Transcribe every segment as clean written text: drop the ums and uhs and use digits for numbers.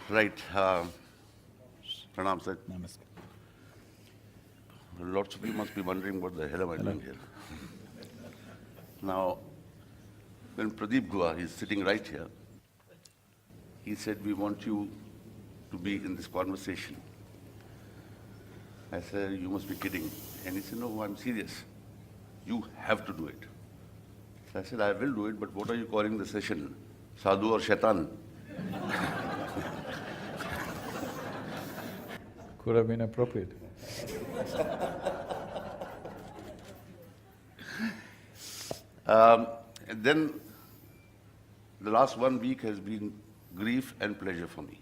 Right. Pranam sir. Namaskar. Lots of you must be wondering what the hell am I Hello. doing here. Now, when Pradeep Gua, he's sitting right here, he said, we want you to be in this conversation. I said, you must be kidding. And he said, no, I'm serious. You have to do it. So I said, I will do it, but what are you calling the session? Sadhu or Shaitan? Could have been appropriate. And then the last 1 week has been grief and pleasure for me.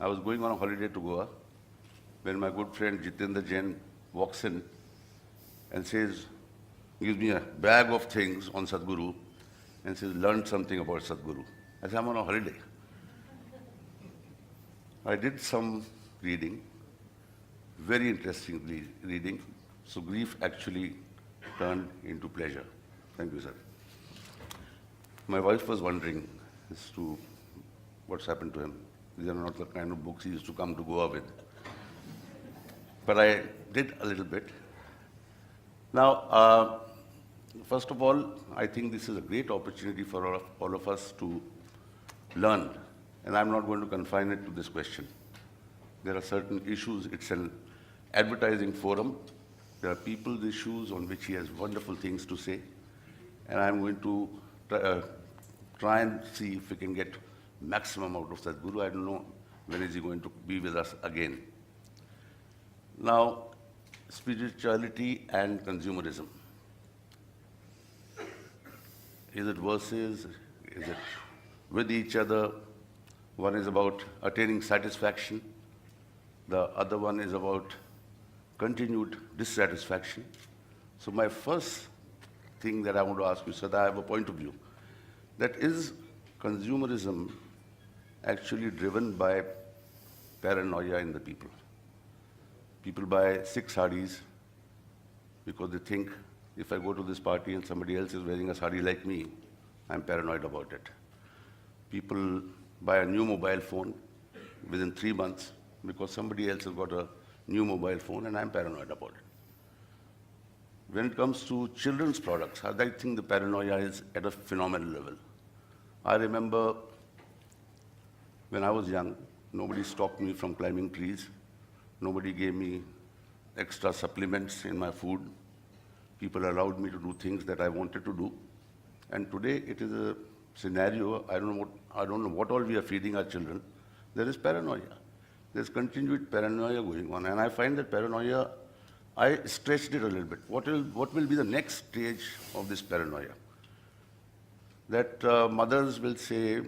I was going on a holiday to Goa when my good friend Jitendra Jain walks in and says, gives me a bag of things on Sadguru and says, learn something about Sadguru. I said, I'm on a holiday. I did some reading, very interesting reading. So grief actually turned into pleasure. Thank you, sir. My wife was wondering as to what's happened to him. These are not the kind of books he used to come to Goa with. But I did a little bit. Now, first of all, I think this is a great opportunity for all of us to learn. And I'm not going to confine it to this question. There are certain issues. It's an advertising forum. There are people's issues on which he has wonderful things to say. And I'm going to try and see if we can get maximum out of Sadhguru. I don't know when is he going to be with us again. Now, spirituality and consumerism. Is it versus? Is it with each other? One is about attaining satisfaction. The other one is about continued dissatisfaction. So my first thing that I want to ask you, Sada, I have a point of view. That is consumerism actually driven by paranoia in the people. People buy 6 sarees because they think if I go to this party and somebody else is wearing a saree like me, I'm paranoid about it. People buy a new mobile phone within 3 months because somebody else has got a new mobile phone and I'm paranoid about it. When it comes to children's products, I think the paranoia is at a phenomenal level. I remember when I was young, nobody stopped me from climbing trees. Nobody gave me extra supplements in my food. People allowed me to do things that I wanted to do. And today it is a scenario, I don't know what all we are feeding our children. There is paranoia. There's continued paranoia going on. And I find that paranoia, I stretched it a little bit. What will be the next stage of this paranoia? That mothers will say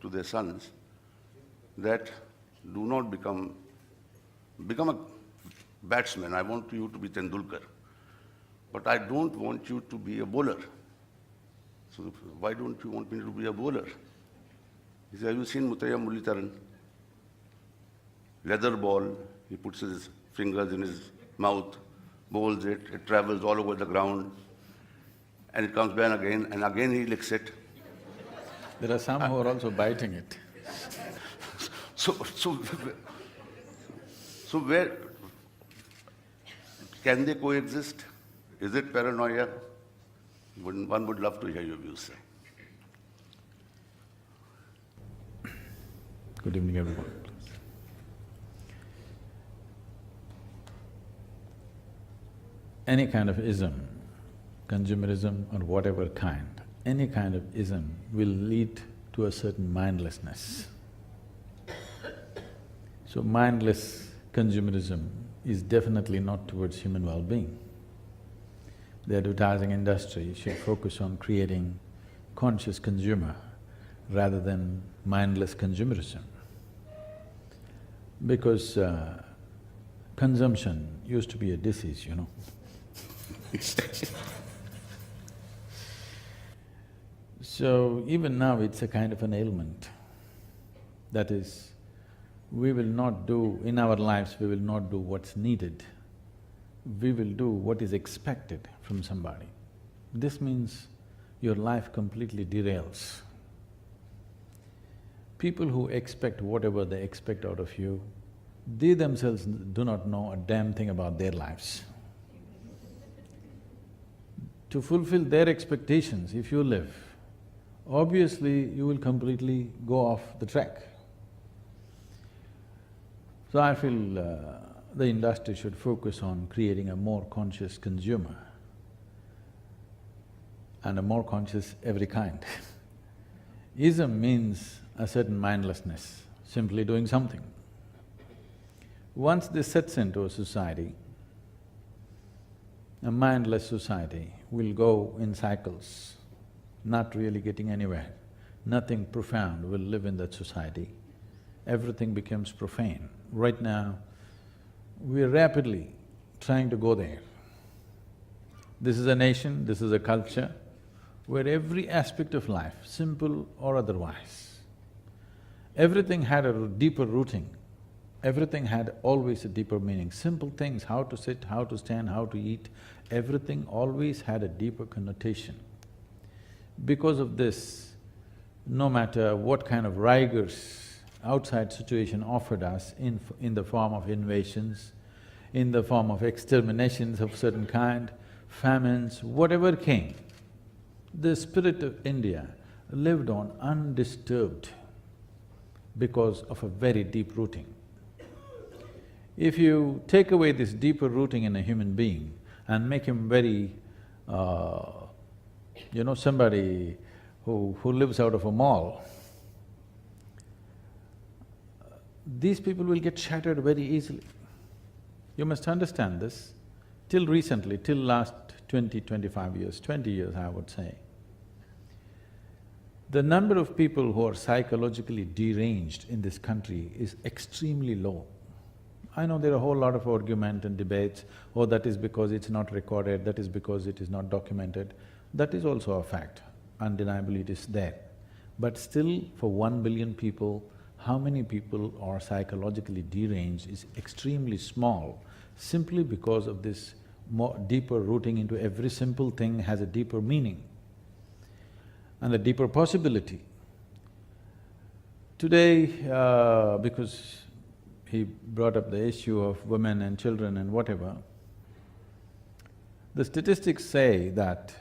to their sons that do not become a batsman. I want you to be Tendulkar. But I don't want you to be a bowler. So why don't you want me to be a bowler? He said, have you seen Muttaya Muralidharan? Leather ball, he puts his fingers in his mouth, bowls it, it travels all over the ground, and it comes back again, and again he licks it. There are some who are also biting it. So where can they coexist? Is it paranoia? One would love to hear your views, sir. Good evening, everyone. Any kind of ism, consumerism or whatever kind, any kind of ism will lead to a certain mindlessness. So mindless consumerism is definitely not towards human well-being. The advertising industry should focus on creating conscious consumer rather than mindless consumerism. Because consumption used to be a disease, you know. So even now it's a kind of an ailment. That is, we will not do… in our lives we will not do what's needed. We will do what is expected from somebody. This means your life completely derails. People who expect whatever they expect out of you, they themselves do not know a damn thing about their lives. To fulfill their expectations, if you live, obviously you will completely go off the track. So I feel the industry should focus on creating a more conscious consumer and a more conscious every kind. Ism means a certain mindlessness, simply doing something. Once this sets into a society, a mindless society will go in cycles, not really getting anywhere. Nothing profound will live in that society. Everything becomes profane. Right now, we are rapidly trying to go there. This is a nation, this is a culture where every aspect of life, simple or otherwise, everything had a deeper rooting, everything had always a deeper meaning. Simple things, how to sit, how to stand, how to eat, everything always had a deeper connotation. Because of this, no matter what kind of rigors outside situation offered us in the form of invasions, in the form of exterminations of certain kind, famines, whatever came, the spirit of India lived on undisturbed because of a very deep rooting. If you take away this deeper rooting in a human being and make him very, somebody who lives out of a mall, these people will get shattered very easily. You must understand this. Till recently, till last 20 years I would say, the number of people who are psychologically deranged in this country is extremely low. I know there are a whole lot of argument and debates, oh, that is because it's not recorded, that is because it is not documented. That is also a fact, undeniably it is there. But still, for 1 billion people, how many people are psychologically deranged is extremely small, simply because of this more deeper rooting into every simple thing has a deeper meaning and a deeper possibility. Today, because he brought up the issue of women and children and whatever, the statistics say that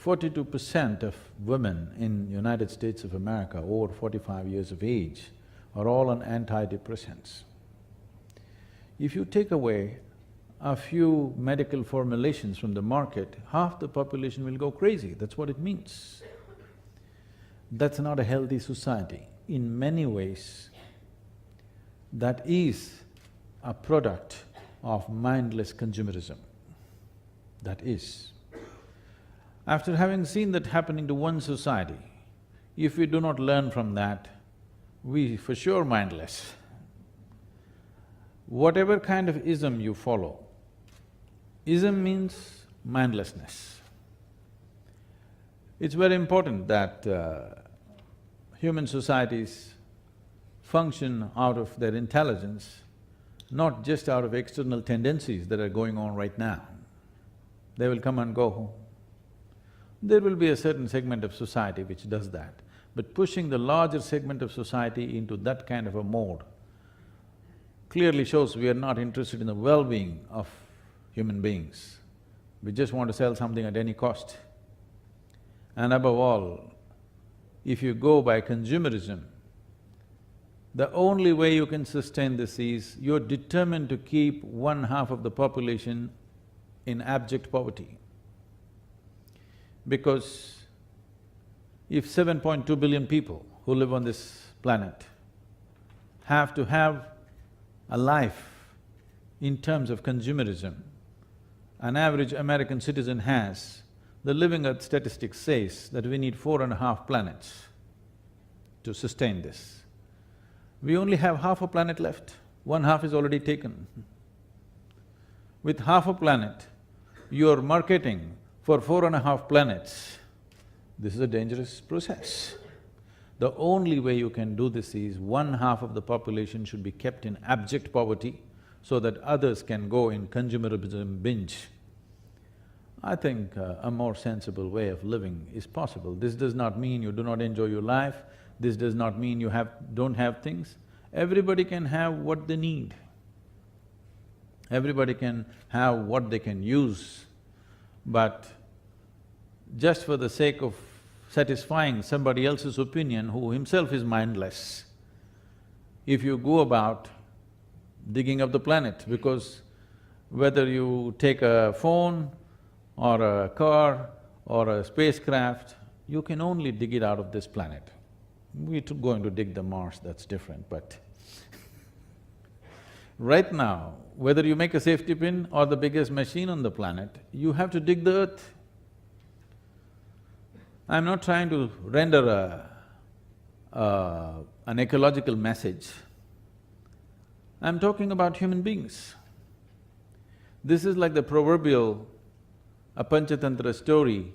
42% of women in United States of America over 45 years of age are all on antidepressants. If you take away a few medical formulations from the market, half the population will go crazy, that's what it means. That's not a healthy society. In many ways, that is a product of mindless consumerism. That is. After having seen that happening to one society, if we do not learn from that, we for sure mindless. Whatever kind of ism you follow, ism means mindlessness. It's very important that human societies function out of their intelligence, not just out of external tendencies that are going on right now. They will come and go. There will be a certain segment of society which does that, but pushing the larger segment of society into that kind of a mode clearly shows we are not interested in the well-being of human beings. We just want to sell something at any cost. And above all, if you go by consumerism, the only way you can sustain this is you're determined to keep one half of the population in abject poverty. Because if 7.2 billion people who live on this planet have to have a life in terms of consumerism, an average American citizen has, the Living Earth statistics says that we need 4.5 planets to sustain this. We only have half a planet left, one half is already taken. With half a planet, you're marketing for 4.5 planets. This is a dangerous process. The only way you can do this is one half of the population should be kept in abject poverty so that others can go in consumerism binge. I think a more sensible way of living is possible. This does not mean you do not enjoy your life, this does not mean you don't have things. Everybody can have what they need. Everybody can have what they can use, but just for the sake of satisfying somebody else's opinion who himself is mindless, if you go about digging up the planet, because whether you take a phone or a car or a spacecraft, you can only dig it out of this planet. We're going to dig the Mars, that's different, but right now, whether you make a safety pin or the biggest machine on the planet, you have to dig the earth. I'm not trying to render an ecological message. I'm talking about human beings. This is like the proverbial Panchatantra story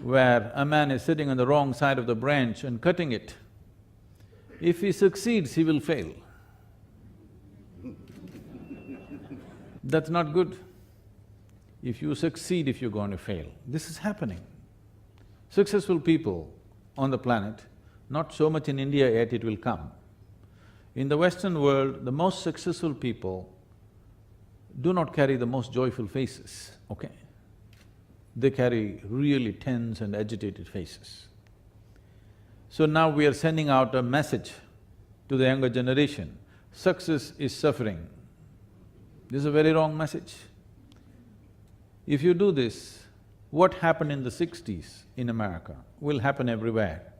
where a man is sitting on the wrong side of the branch and cutting it. If he succeeds, he will fail. That's not good. If you succeed, if you're going to fail. This is happening. Successful people on the planet, not so much in India yet, it will come. In the Western world, the most successful people do not carry the most joyful faces, okay? They carry really tense and agitated faces. So now we are sending out a message to the younger generation, success is suffering. This is a very wrong message. If you do this, what happened in the 60s in America will happen everywhere.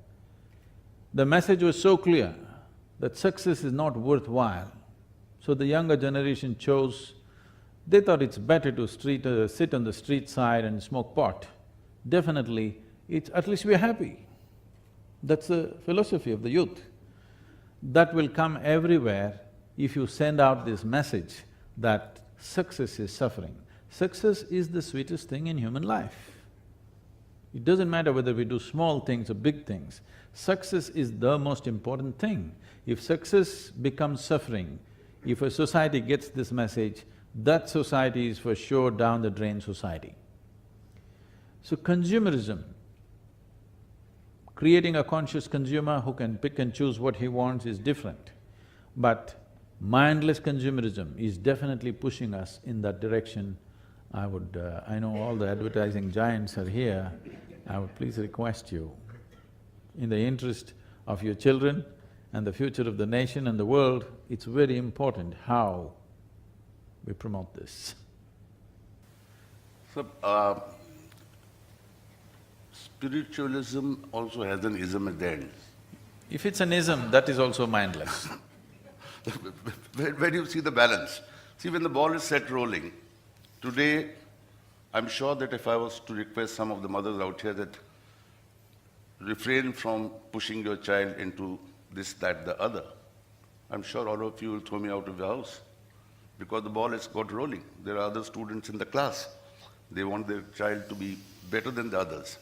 The message was so clear that success is not worthwhile, so the younger generation chose, they thought it's better to sit on the street side and smoke pot. Definitely, at least we're happy. That's the philosophy of the youth. That will come everywhere if you send out this message that success is suffering. Success is the sweetest thing in human life. It doesn't matter whether we do small things or big things, success is the most important thing. If success becomes suffering, if a society gets this message, that society is for sure down the drain society. So consumerism, creating a conscious consumer who can pick and choose what he wants is different. But mindless consumerism is definitely pushing us in that direction. I know all the advertising giants are here, I would please request you, in the interest of your children and the future of the nation and the world, it's very important how we promote this. So, spiritualism also has an ism at the end. If it's an ism, that is also mindless. Where do you see the balance? See, when the ball is set rolling, today, I'm sure that if I was to request some of the mothers out here that refrain from pushing your child into this, that, the other, I'm sure all of you will throw me out of the house because the ball has got rolling. There are other students in the class. They want their child to be better than the others.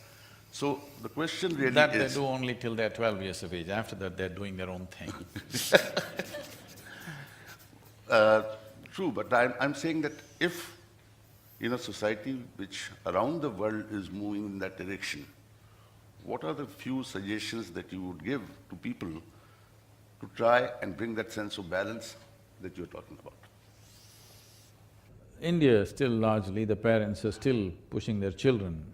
So the question really That is… they do only till they're 12 years of age, after that they're doing their own thing. True, but I'm saying that if in a society which around the world is moving in that direction, what are the few suggestions that you would give to people to try and bring that sense of balance that you're talking about? India, still largely, the parents are still pushing their children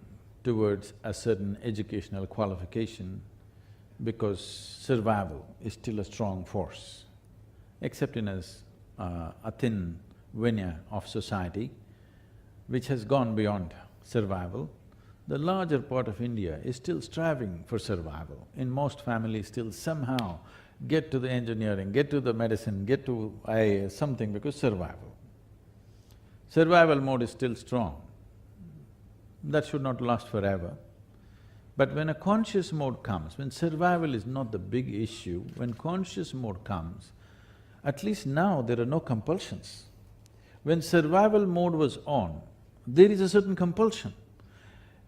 towards a certain educational qualification because survival is still a strong force. Except in a thin veneer of society which has gone beyond survival, the larger part of India is still striving for survival. In most families still somehow get to the engineering, get to the medicine, get to IAS, something because survival. Survival mode is still strong. That should not last forever. But when a conscious mode comes, when survival is not the big issue, when conscious mode comes, at least now there are no compulsions. When survival mode was on, there is a certain compulsion.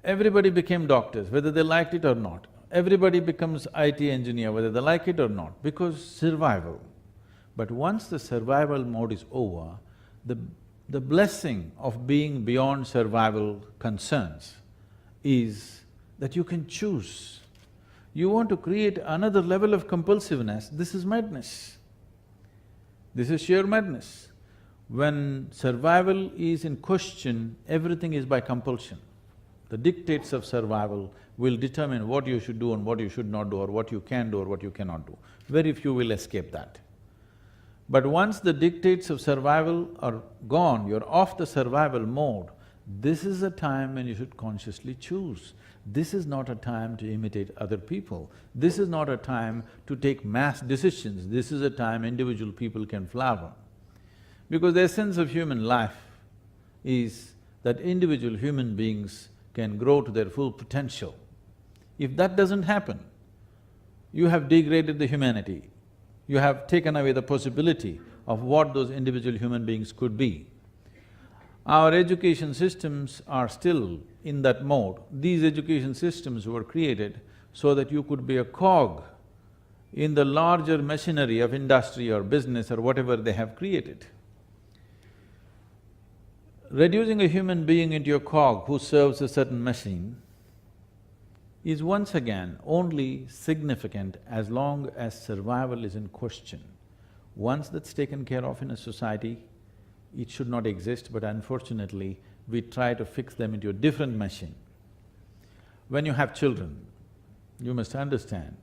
Everybody became doctors, whether they liked it or not. Everybody becomes IT engineer, whether they like it or not, because survival. But once the survival mode is over, the blessing of being beyond survival concerns is that you can choose. You want to create another level of compulsiveness, this is madness. This is sheer madness. When survival is in question, everything is by compulsion. The dictates of survival will determine what you should do and what you should not do, or what you can do or what you cannot do. Very few will escape that. But once the dictates of survival are gone, you're off the survival mode, this is a time when you should consciously choose. This is not a time to imitate other people. This is not a time to take mass decisions. This is a time individual people can flower. Because the essence of human life is that individual human beings can grow to their full potential. If that doesn't happen, you have degraded the humanity. You have taken away the possibility of what those individual human beings could be. Our education systems are still in that mode. These education systems were created so that you could be a cog in the larger machinery of industry or business or whatever they have created. Reducing a human being into a cog who serves a certain machine is once again only significant as long as survival is in question. Once that's taken care of in a society, it should not exist, but unfortunately, we try to fix them into a different machine. When you have children, you must understand,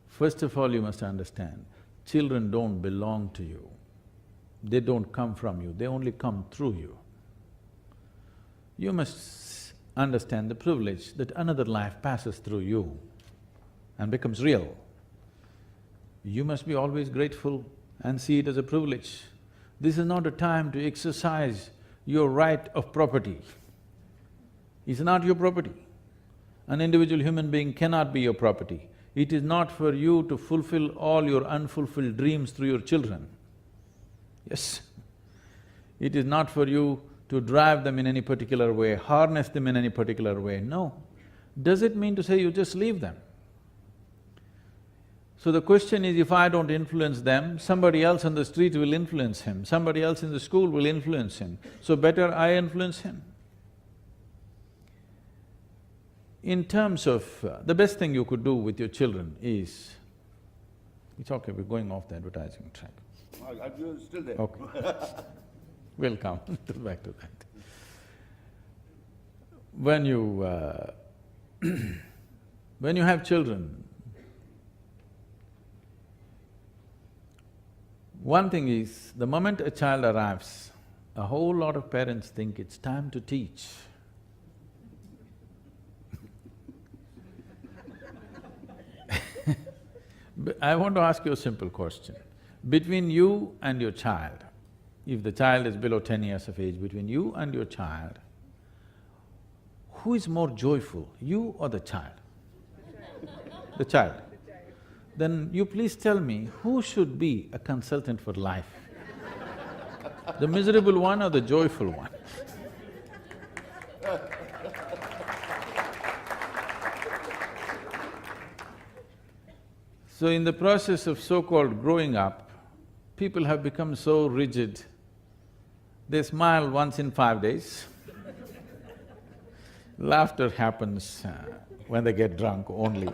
first of all you must understand, children don't belong to you. They don't come from you, they only come through you. You must understand the privilege that another life passes through you and becomes real. You must be always grateful and see it as a privilege. This is not a time to exercise your right of property. It's not your property. An individual human being cannot be your property. It is not for you to fulfill all your unfulfilled dreams through your children. Yes. It is not for you to drive them in any particular way, harness them in any particular way, no. Does it mean to say you just leave them? So the question is, if I don't influence them, somebody else on the street will influence him, somebody else in the school will influence him, so better I influence him. In terms of… the best thing you could do with your children is… It's okay, we're going off the advertising track. I'm still there. Okay. We'll come back to that. When you… when you have children, one thing is, the moment a child arrives, a whole lot of parents think it's time to teach. I want to ask you a simple question. Between you and your child, if the child is below 10 years of age, between you and your child, who is more joyful, you or the child? The child. Then you please tell me, who should be a consultant for life? The miserable one or the joyful one? So in the process of so-called growing up, people have become so rigid, they smile once in 5 days. Laughter happens when they get drunk only.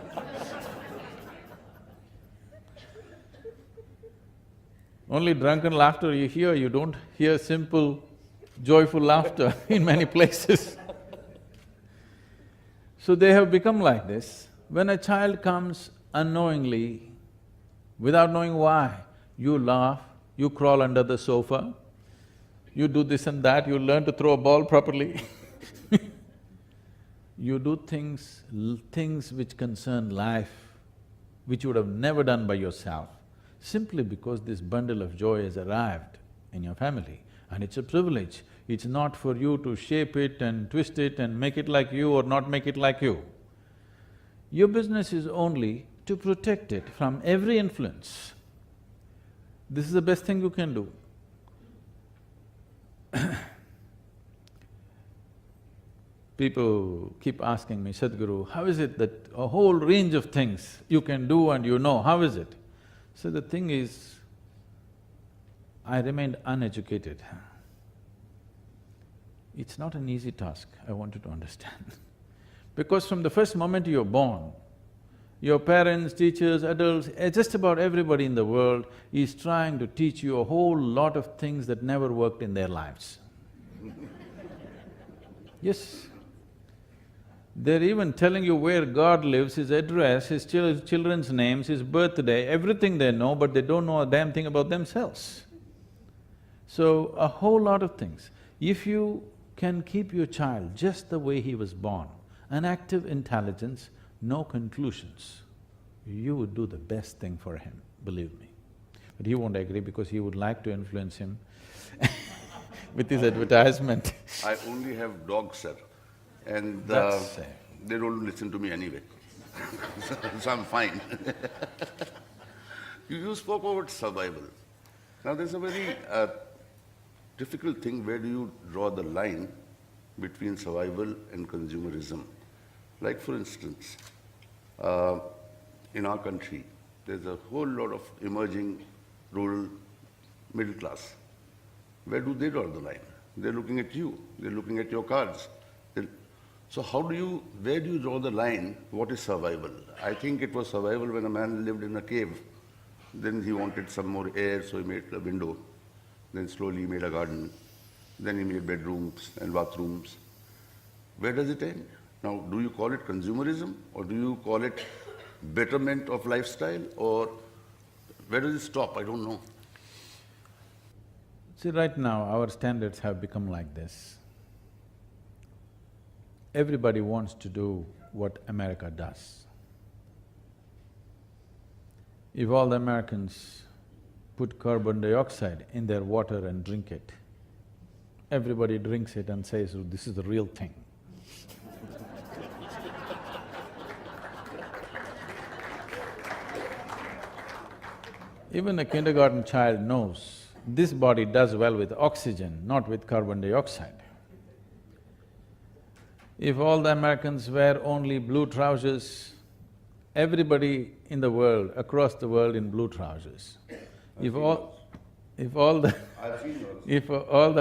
Only drunken laughter you hear, you don't hear simple, joyful laughter in many places. So they have become like this. When a child comes unknowingly, without knowing why, you laugh, you crawl under the sofa, you do this and that, you learn to throw a ball properly. You do things which concern life, which you would have never done by yourself, simply because this bundle of joy has arrived in your family, and it's a privilege. It's not for you to shape it and twist it and make it like you or not make it like you. Your business is only to protect it from every influence. This is the best thing you can do. People keep asking me, Sadguru, how is it that a whole range of things you can do and you know, how is it? So the thing is, I remained uneducated. It's not an easy task, I want you to understand. Because from the first moment you're born, Your parents, teachers, adults, just about everybody in the world is trying to teach you a whole lot of things that never worked in their lives. Yes. They're even telling you where God lives, His address, His children's names, His birthday, everything they know, but they don't know a damn thing about themselves. So, a whole lot of things. If you can keep your child just the way he was born, an active intelligence, no conclusions, you would do the best thing for him, believe me. But he won't agree because he would like to influence him with his advertisement. I only have dogs, sir, and That's they don't listen to me anyway. So I'm fine. You spoke about survival. Now there's a very difficult thing, where do you draw the line between survival and consumerism? Like for instance, in our country, there's a whole lot of emerging rural middle class. Where do they draw the line? They're looking at you, they're looking at your cards. So where do you draw the line? What is survival? I think it was survival when a man lived in a cave. Then he wanted some more air, so he made a window. Then slowly he made a garden. Then he made bedrooms and bathrooms. Where does it end? Now, do you call it consumerism, or do you call it betterment of lifestyle, or where does it stop? I don't know. See, right now our standards have become like this. Everybody wants to do what America does. If all the Americans put carbon dioxide in their water and drink it, everybody drinks it and says, oh, this is the real thing. Even a kindergarten child knows this body does well with oxygen, not with carbon dioxide. If all the Americans wear only blue trousers, everybody in the world, across the world in blue trousers. If all the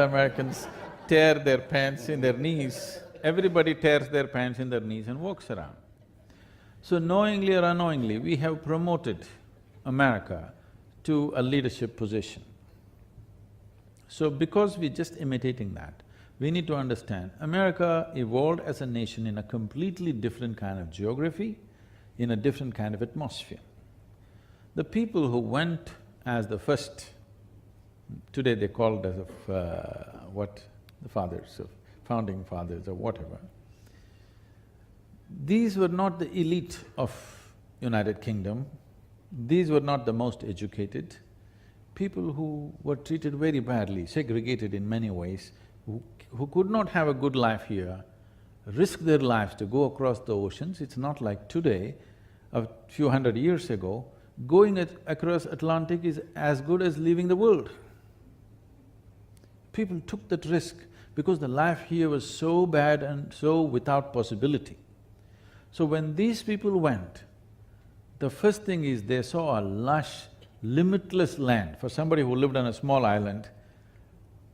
Americans tear their pants in their knees, everybody tears their pants in their knees and walks around. So knowingly or unknowingly, we have promoted America to a leadership position. So because we're just imitating that, we need to understand America evolved as a nation in a completely different kind of geography, in a different kind of atmosphere. The people who went as the first, today they call it as the fathers, of founding fathers or whatever, these were not the elite of United Kingdom, these were not the most educated, people who were treated very badly, segregated in many ways, who could not have a good life here, risk their lives to go across the oceans. It's not like today, a few hundred years ago, going across Atlantic is as good as leaving the world. People took that risk because the life here was so bad and so without possibility. So when these people went, the first thing is they saw a lush, limitless land. For somebody who lived on a small island,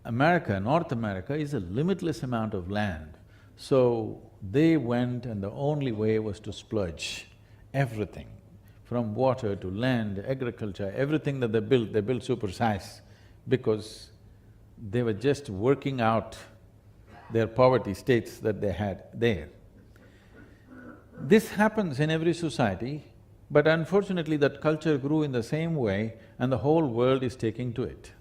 America, North America is a limitless amount of land. So they went and the only way was to splurge everything, from water to land, agriculture, everything that they built super-size because they were just working out their poverty states that they had there. This happens in every society, but unfortunately that culture grew in the same way and the whole world is taking to it.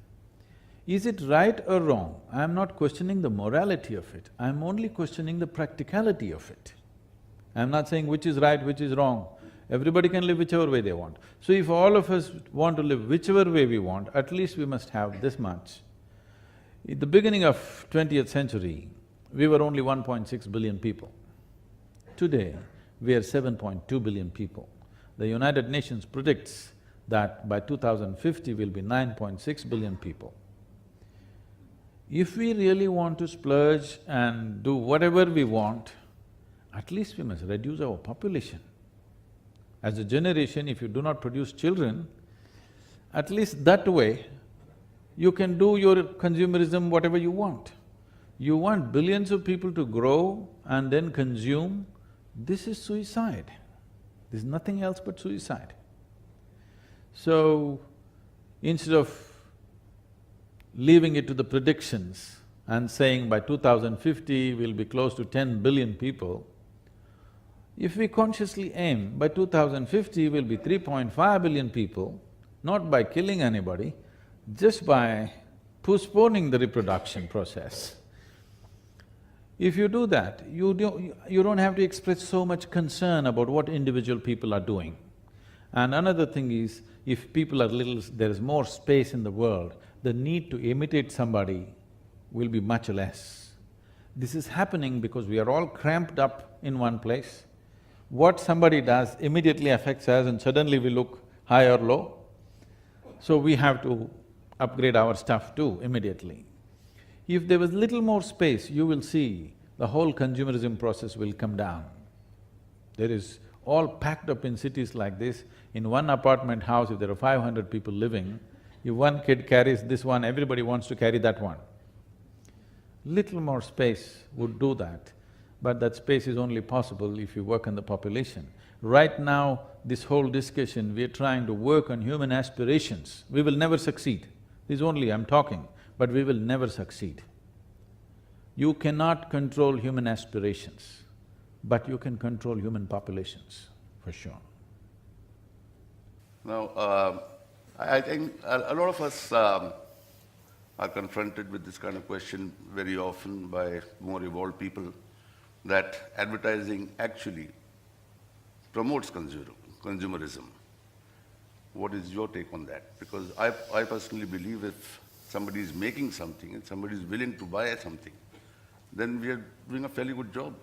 Is it right or wrong? I'm not questioning the morality of it, I'm only questioning the practicality of it. I'm not saying which is right, which is wrong. Everybody can live whichever way they want. So if all of us want to live whichever way we want, at least we must have this much. At the beginning of 20th century, we were only 1.6 billion people. Today, we are 7.2 billion people. The United Nations predicts that by 2050 we'll be 9.6 billion people. If we really want to splurge and do whatever we want, at least we must reduce our population. As a generation, if you do not produce children, at least that way, you can do your consumerism whatever you want. You want billions of people to grow and then consume, this is suicide. There's nothing else but suicide. So, instead of leaving it to the predictions and saying by 2050 we'll be close to 10 billion people, if we consciously aim by 2050 we'll be 3.5 billion people, not by killing anybody, just by postponing the reproduction process. If you do that, you don't have to express so much concern about what individual people are doing. And another thing is, if people are there is more space in the world, the need to imitate somebody will be much less. This is happening because we are all cramped up in one place. What somebody does immediately affects us and suddenly we look high or low. So we have to upgrade our stuff too immediately. If there was little more space, you will see the whole consumerism process will come down. There is all packed up in cities like this. In one apartment house, if there are 500 people living, if one kid carries this one, everybody wants to carry that one. Little more space would do that, but that space is only possible if you work on the population. Right now, this whole discussion, we are trying to work on human aspirations. We will never succeed. This is only I'm talking, but we will never succeed. You cannot control human aspirations, but you can control human populations, for sure. Now, I think a lot of us are confronted with this kind of question very often by more evolved people, that advertising actually promotes consumerism. What is your take on that? Because I personally believe if somebody is making something and somebody is willing to buy something, then we are doing a fairly good job.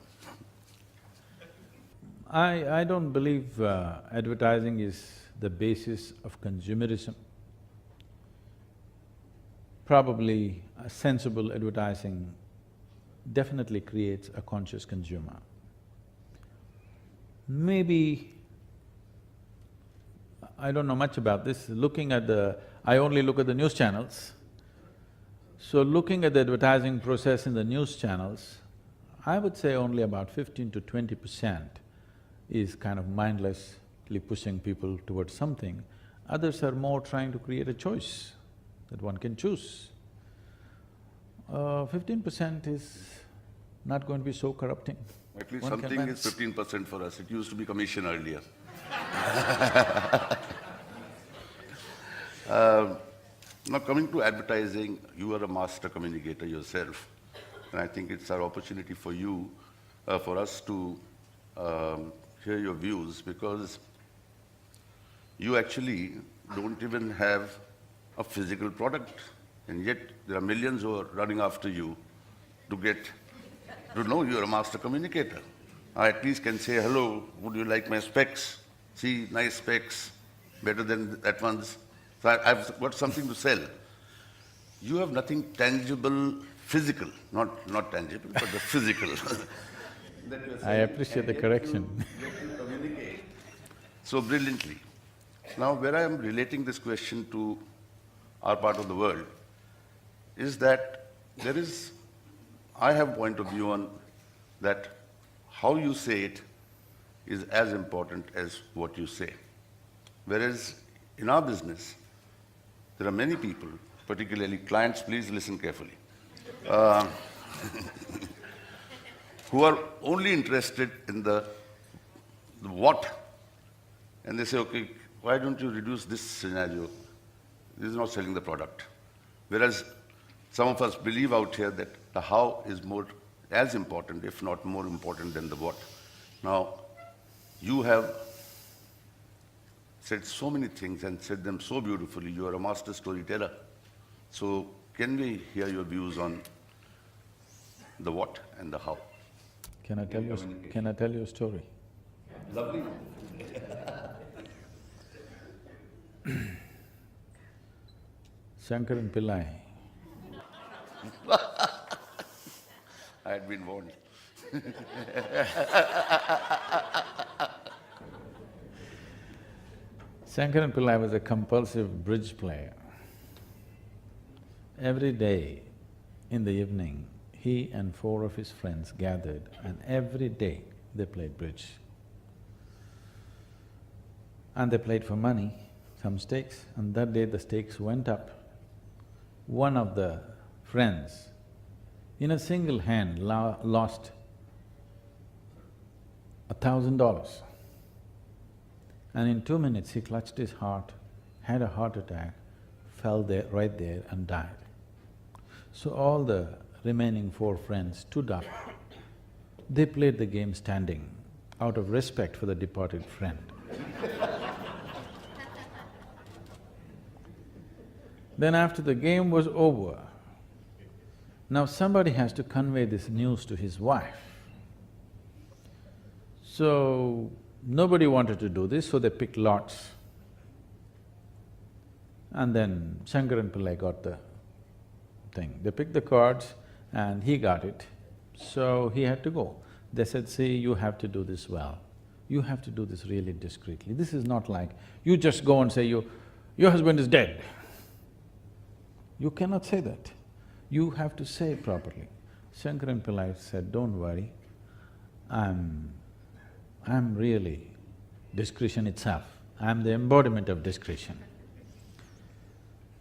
I don't believe advertising is the basis of consumerism. Probably a sensible advertising definitely creates a conscious consumer. Maybe, I don't know much about this, I only look at the news channels. So looking at the advertising process in the news channels, I would say only about 15 to 20% is kind of mindlessly pushing people towards something. Others are more trying to create a choice that one can choose. 15% is not going to be so corrupting. At least something is 15% for us. It used to be commission earlier. Now coming to advertising, you are a master communicator yourself, and I think it's our opportunity for you, for us to hear your views, because you actually don't even have a physical product, and yet there are millions who are running after you to know you're a master communicator. I at least can say, hello, would you like my specs? See, nice specs, better than that one's. So I've got something to sell. You have nothing tangible, physical, not tangible, but the physical. I appreciate the correction. You communicate so brilliantly. Now, where I am relating this question to our part of the world is that I have a point of view on that how you say it is as important as what you say. Whereas in our business, there are many people, particularly clients, please listen carefully, who are only interested in the what. And they say, okay, why don't you reduce this scenario? This is not selling the product. Whereas some of us believe out here that the how is as important, if not more important than the what. Now, you have said so many things and said them so beautifully. You are a master storyteller. So can we hear your views on the what and the how? Can I tell you a story? Lovely. Shankaran Pillai. I had been warned. Shankaran Pillai was a compulsive bridge player. Every day in the evening, he and 4 of his friends gathered and every day they played bridge. and they played for money, some stakes, and that day the stakes went up. One of the friends, in a single hand, lost $1,000. And in 2 minutes, he clutched his heart, had a heart attack, fell there, right there and died. So all the remaining 4 friends stood up. They played the game standing, out of respect for the departed friend. Then after the game was over, now somebody has to convey this news to his wife. So, nobody wanted to do this, so they picked lots. And then Shankaran Pillai got the thing. They picked the cards and he got it, so he had to go. They said, see, you have to do this well. You have to do this really discreetly. This is not like you just go and say, your husband is dead. You cannot say that. You have to say it properly. Shankaran Pillai said, don't worry, I'm really discretion itself. I'm the embodiment of discretion.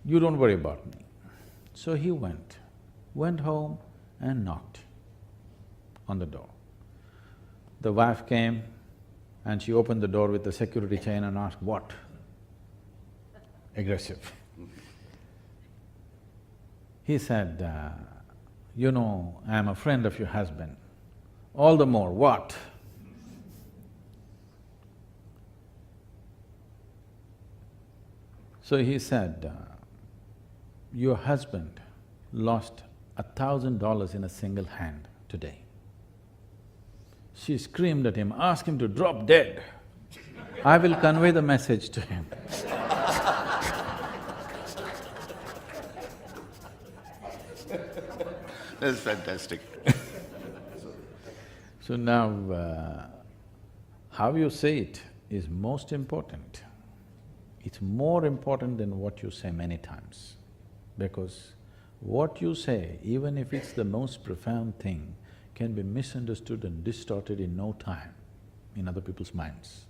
You don't worry about me. So he went home and knocked on the door. The wife came and she opened the door with the security chain and asked, what? Aggressive. He said, you know, I'm a friend of your husband. All the more, what? So he said, your husband lost $1,000 in a single hand today. She screamed at him, ask him to drop dead. I will convey the message to him. That's fantastic. So now, how you say it is most important. It's more important than what you say many times, because what you say, even if it's the most profound thing, can be misunderstood and distorted in no time in other people's minds.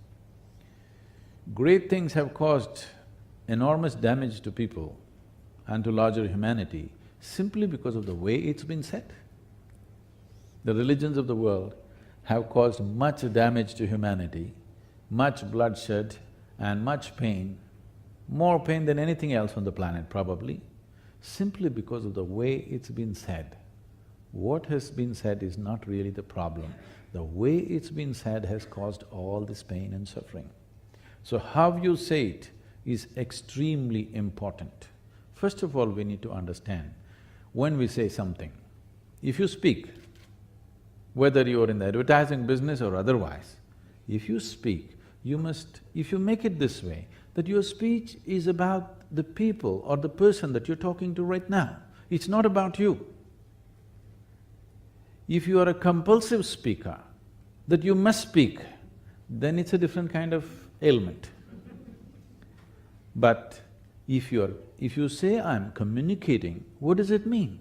Great things have caused enormous damage to people and to larger humanity simply because of the way it's been said. The religions of the world have caused much damage to humanity, much bloodshed and much pain, more pain than anything else on the planet probably, simply because of the way it's been said. What has been said is not really the problem. The way it's been said has caused all this pain and suffering. So how you say it is extremely important. First of all, we need to understand, when we say something, if you speak, whether you're in the advertising business or otherwise, if you speak, you must… if you make it this way, that your speech is about the people or the person that you're talking to right now, it's not about you. If you are a compulsive speaker, that you must speak, then it's a different kind of ailment. But if you say, I'm communicating, what does it mean?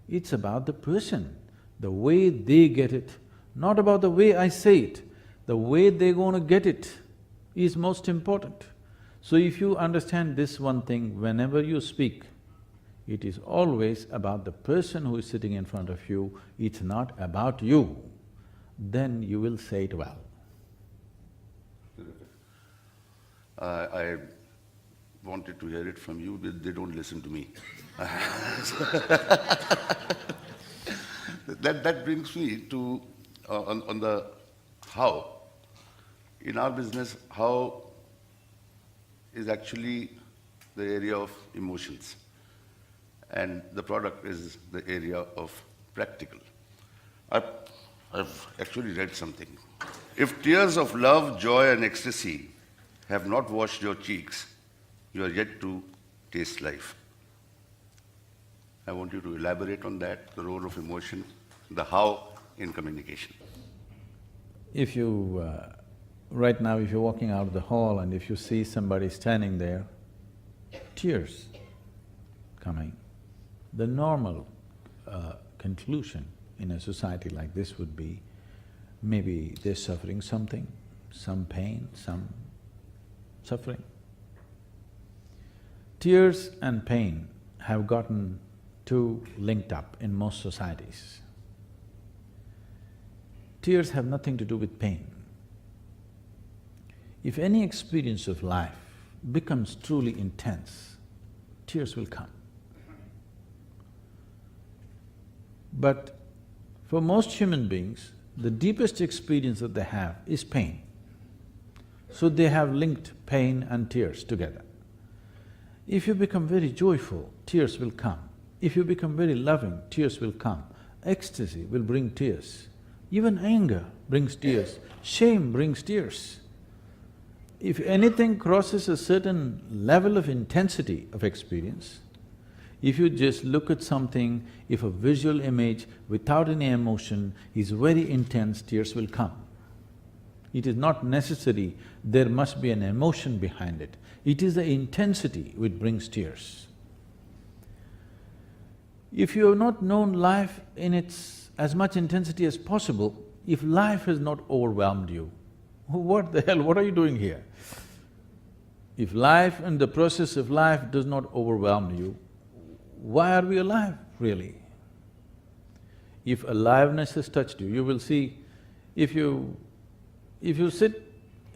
It's about the person, the way they get it, not about the way I say it. The way they're going to get it is most important. So if you understand this one thing, whenever you speak, it is always about the person who is sitting in front of you, it's not about you, then you will say it well. I wanted to hear it from you, but they don't listen to me. That brings me to… on the how. In our business, how is actually the area of emotions, and the product is the area of practical. I've actually read something. If tears of love, joy and ecstasy have not washed your cheeks, you are yet to taste life. I want you to elaborate on that, the role of emotion, the how in communication. If you… right now, if you're walking out of the hall and if you see somebody standing there, tears coming, the normal conclusion in a society like this would be, maybe they're suffering something, some pain, some suffering. Tears and pain have gotten too linked up in most societies. Tears have nothing to do with pain. If any experience of life becomes truly intense, tears will come. But for most human beings, the deepest experience that they have is pain. So they have linked pain and tears together. If you become very joyful, tears will come. If you become very loving, tears will come. Ecstasy will bring tears. Even anger brings tears. Shame brings tears. If anything crosses a certain level of intensity of experience, if you just look at something, if a visual image without any emotion is very intense, tears will come. It is not necessary there must be an emotion behind it. It is the intensity which brings tears. If you have not known life in its as much intensity as possible, if life has not overwhelmed you, what the hell, what are you doing here? If life and the process of life does not overwhelm you, why are we alive, really? If aliveness has touched you, you will see, if you sit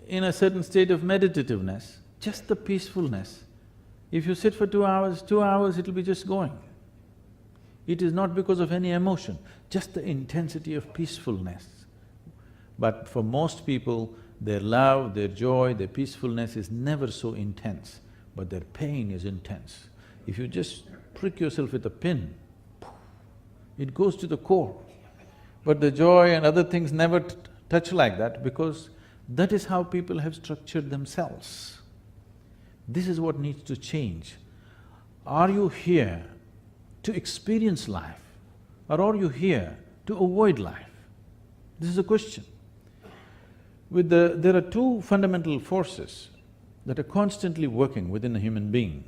in a certain state of meditativeness, just the peacefulness, if you sit for 2 hours, it'll be just going. It is not because of any emotion, just the intensity of peacefulness. But for most people, their love, their joy, their peacefulness is never so intense, but their pain is intense. If you just prick yourself with a pin, it goes to the core. But the joy and other things never touch like that because that is how people have structured themselves. This is what needs to change. Are you here to experience life or are you here to avoid life? This is a question. There are two fundamental forces that are constantly working within a human being.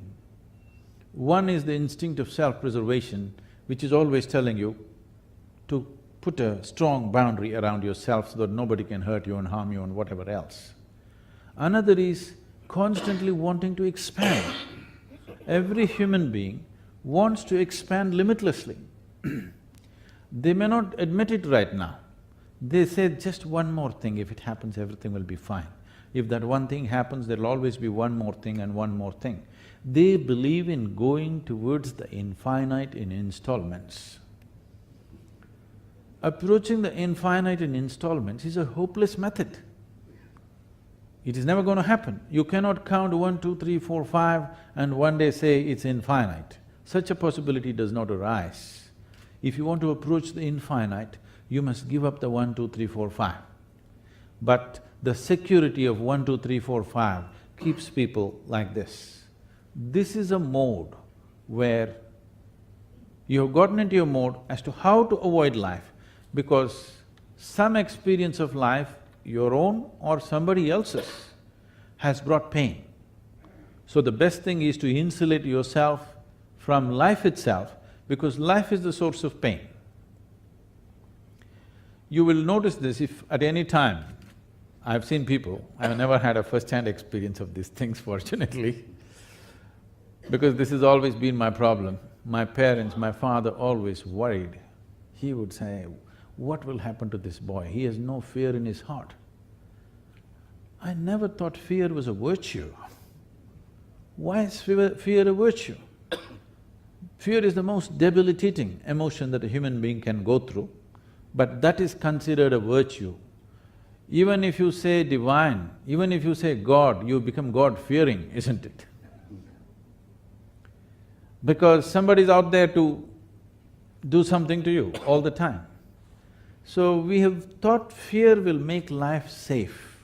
One is the instinct of self-preservation, which is always telling you to put a strong boundary around yourself so that nobody can hurt you and harm you and whatever else. Another is constantly wanting to expand. Every human being wants to expand limitlessly. They may not admit it right now. They say just one more thing, if it happens, everything will be fine. If that one thing happens, there'll always be one more thing and one more thing. They believe in going towards the infinite in installments. Approaching the infinite in installments is a hopeless method. It is never going to happen. You cannot count 1, 2, 3, 4, 5 and one day say it's infinite. Such a possibility does not arise. If you want to approach the infinite, you must give up the 1, 2, 3, 4, 5. But the security of 1, 2, 3, 4, 5 keeps people like this. This is a mode where you have gotten into your mode as to how to avoid life because some experience of life, your own or somebody else's, has brought pain. So the best thing is to insulate yourself from life itself because life is the source of pain. You will notice this if at any time, I've seen people, I've never had a first-hand experience of these things fortunately, because this has always been my problem. My parents, my father always worried. He would say, what will happen to this boy? He has no fear in his heart. I never thought fear was a virtue. Why is fear a virtue? Fear is the most debilitating emotion that a human being can go through, but that is considered a virtue. Even if you say divine, even if you say God, you become God-fearing, isn't it? Because somebody's out there to do something to you all the time. So we have thought fear will make life safe.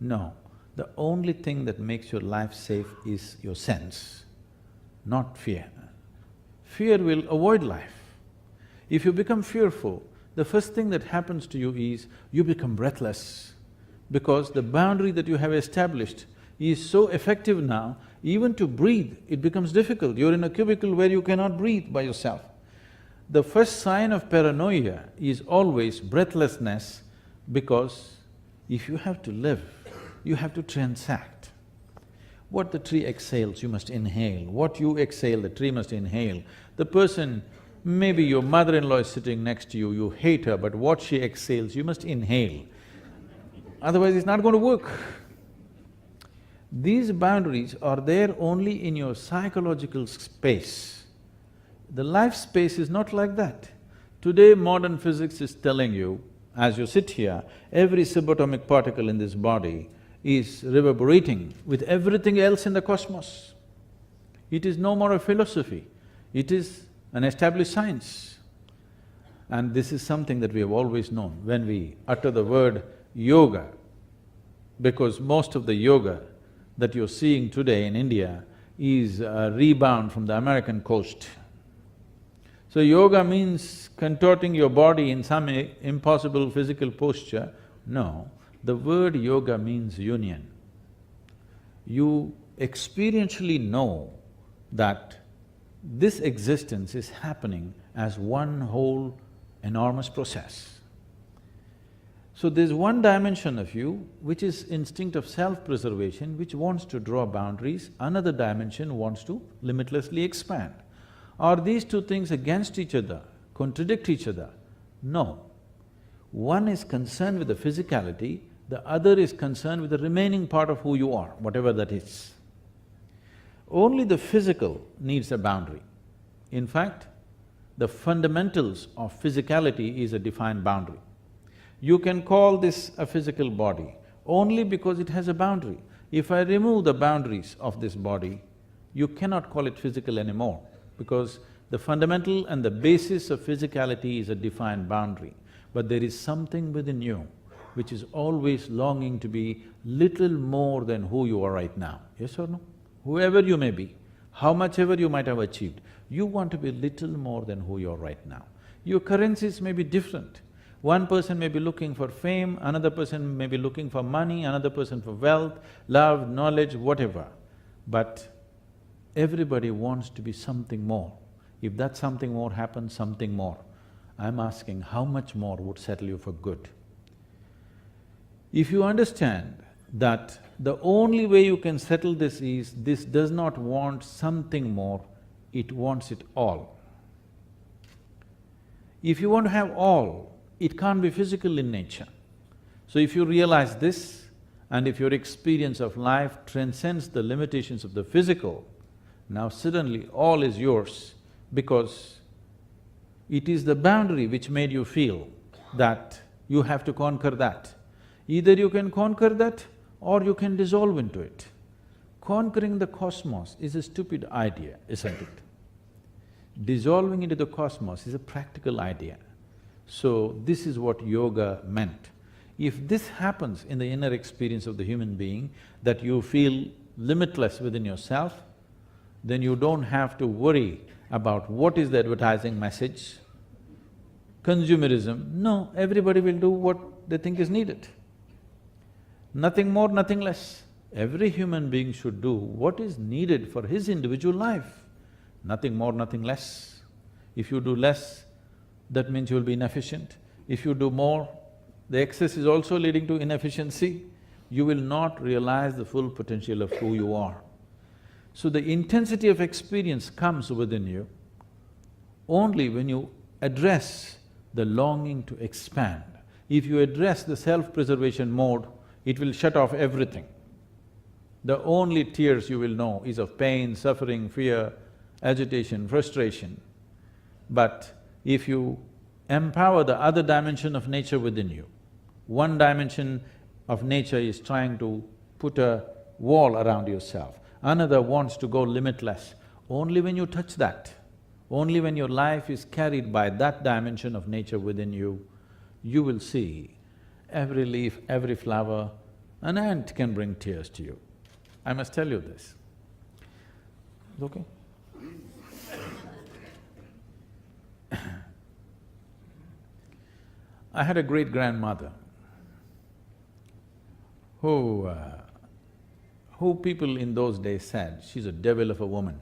No, the only thing that makes your life safe is your sense, not fear. Fear will avoid life. If you become fearful, the first thing that happens to you is you become breathless because the boundary that you have established is so effective now, even to breathe, it becomes difficult. You're in a cubicle where you cannot breathe by yourself. The first sign of paranoia is always breathlessness because if you have to live, you have to transact. What the tree exhales, you must inhale. What you exhale, the tree must inhale. The person, maybe your mother-in-law is sitting next to you, you hate her, but what she exhales, you must inhale. Otherwise, it's not going to work. These boundaries are there only in your psychological space. The life space is not like that. Today, modern physics is telling you, as you sit here, every subatomic particle in this body is reverberating with everything else in the cosmos. It is no more a philosophy, it is an established science. And this is something that we have always known. When we utter the word yoga, because most of the yoga that you're seeing today in India is a rebound from the American coast. So yoga means contorting your body in some impossible physical posture. No, the word yoga means union. You experientially know that this existence is happening as one whole enormous process. So there's one dimension of you which is instinct of self-preservation, which wants to draw boundaries, another dimension wants to limitlessly expand. Are these two things against each other, contradict each other? No. One is concerned with the physicality, the other is concerned with the remaining part of who you are, whatever that is. Only the physical needs a boundary. In fact, the fundamentals of physicality is a defined boundary. You can call this a physical body only because it has a boundary. If I remove the boundaries of this body, you cannot call it physical anymore, because the fundamental and the basis of physicality is a defined boundary. But there is something within you which is always longing to be little more than who you are right now, yes or no? Whoever you may be, how much ever you might have achieved, you want to be little more than who you are right now. Your currencies may be different. One person may be looking for fame, another person may be looking for money, another person for wealth, love, knowledge, whatever. But everybody wants to be something more. If that something more happens, something more. I'm asking, how much more would settle you for good? If you understand that the only way you can settle this is, this does not want something more, it wants it all. If you want to have all, it can't be physical in nature. So if you realize this, and if your experience of life transcends the limitations of the physical, now suddenly all is yours, because it is the boundary which made you feel that you have to conquer that. Either you can conquer that or you can dissolve into it. Conquering the cosmos is a stupid idea, isn't it? Dissolving into the cosmos is a practical idea. So this is what yoga meant. If this happens in the inner experience of the human being, that you feel limitless within yourself, then you don't have to worry about what is the advertising message. Consumerism, no, everybody will do what they think is needed. Nothing more, nothing less. Every human being should do what is needed for his individual life. Nothing more, nothing less. If you do less, that means you will be inefficient. If you do more, the excess is also leading to inefficiency. You will not realize the full potential of who you are. So the intensity of experience comes within you only when you address the longing to expand. If you address the self-preservation mode, it will shut off everything. The only tears you will know is of pain, suffering, fear, agitation, frustration. But if you empower the other dimension of nature within you, one dimension of nature is trying to put a wall around yourself, another wants to go limitless. Only when you touch that, only when your life is carried by that dimension of nature within you, you will see every leaf, every flower, an ant can bring tears to you. I must tell you this. Okay? I had a great-grandmother who people in those days said, she's a devil of a woman.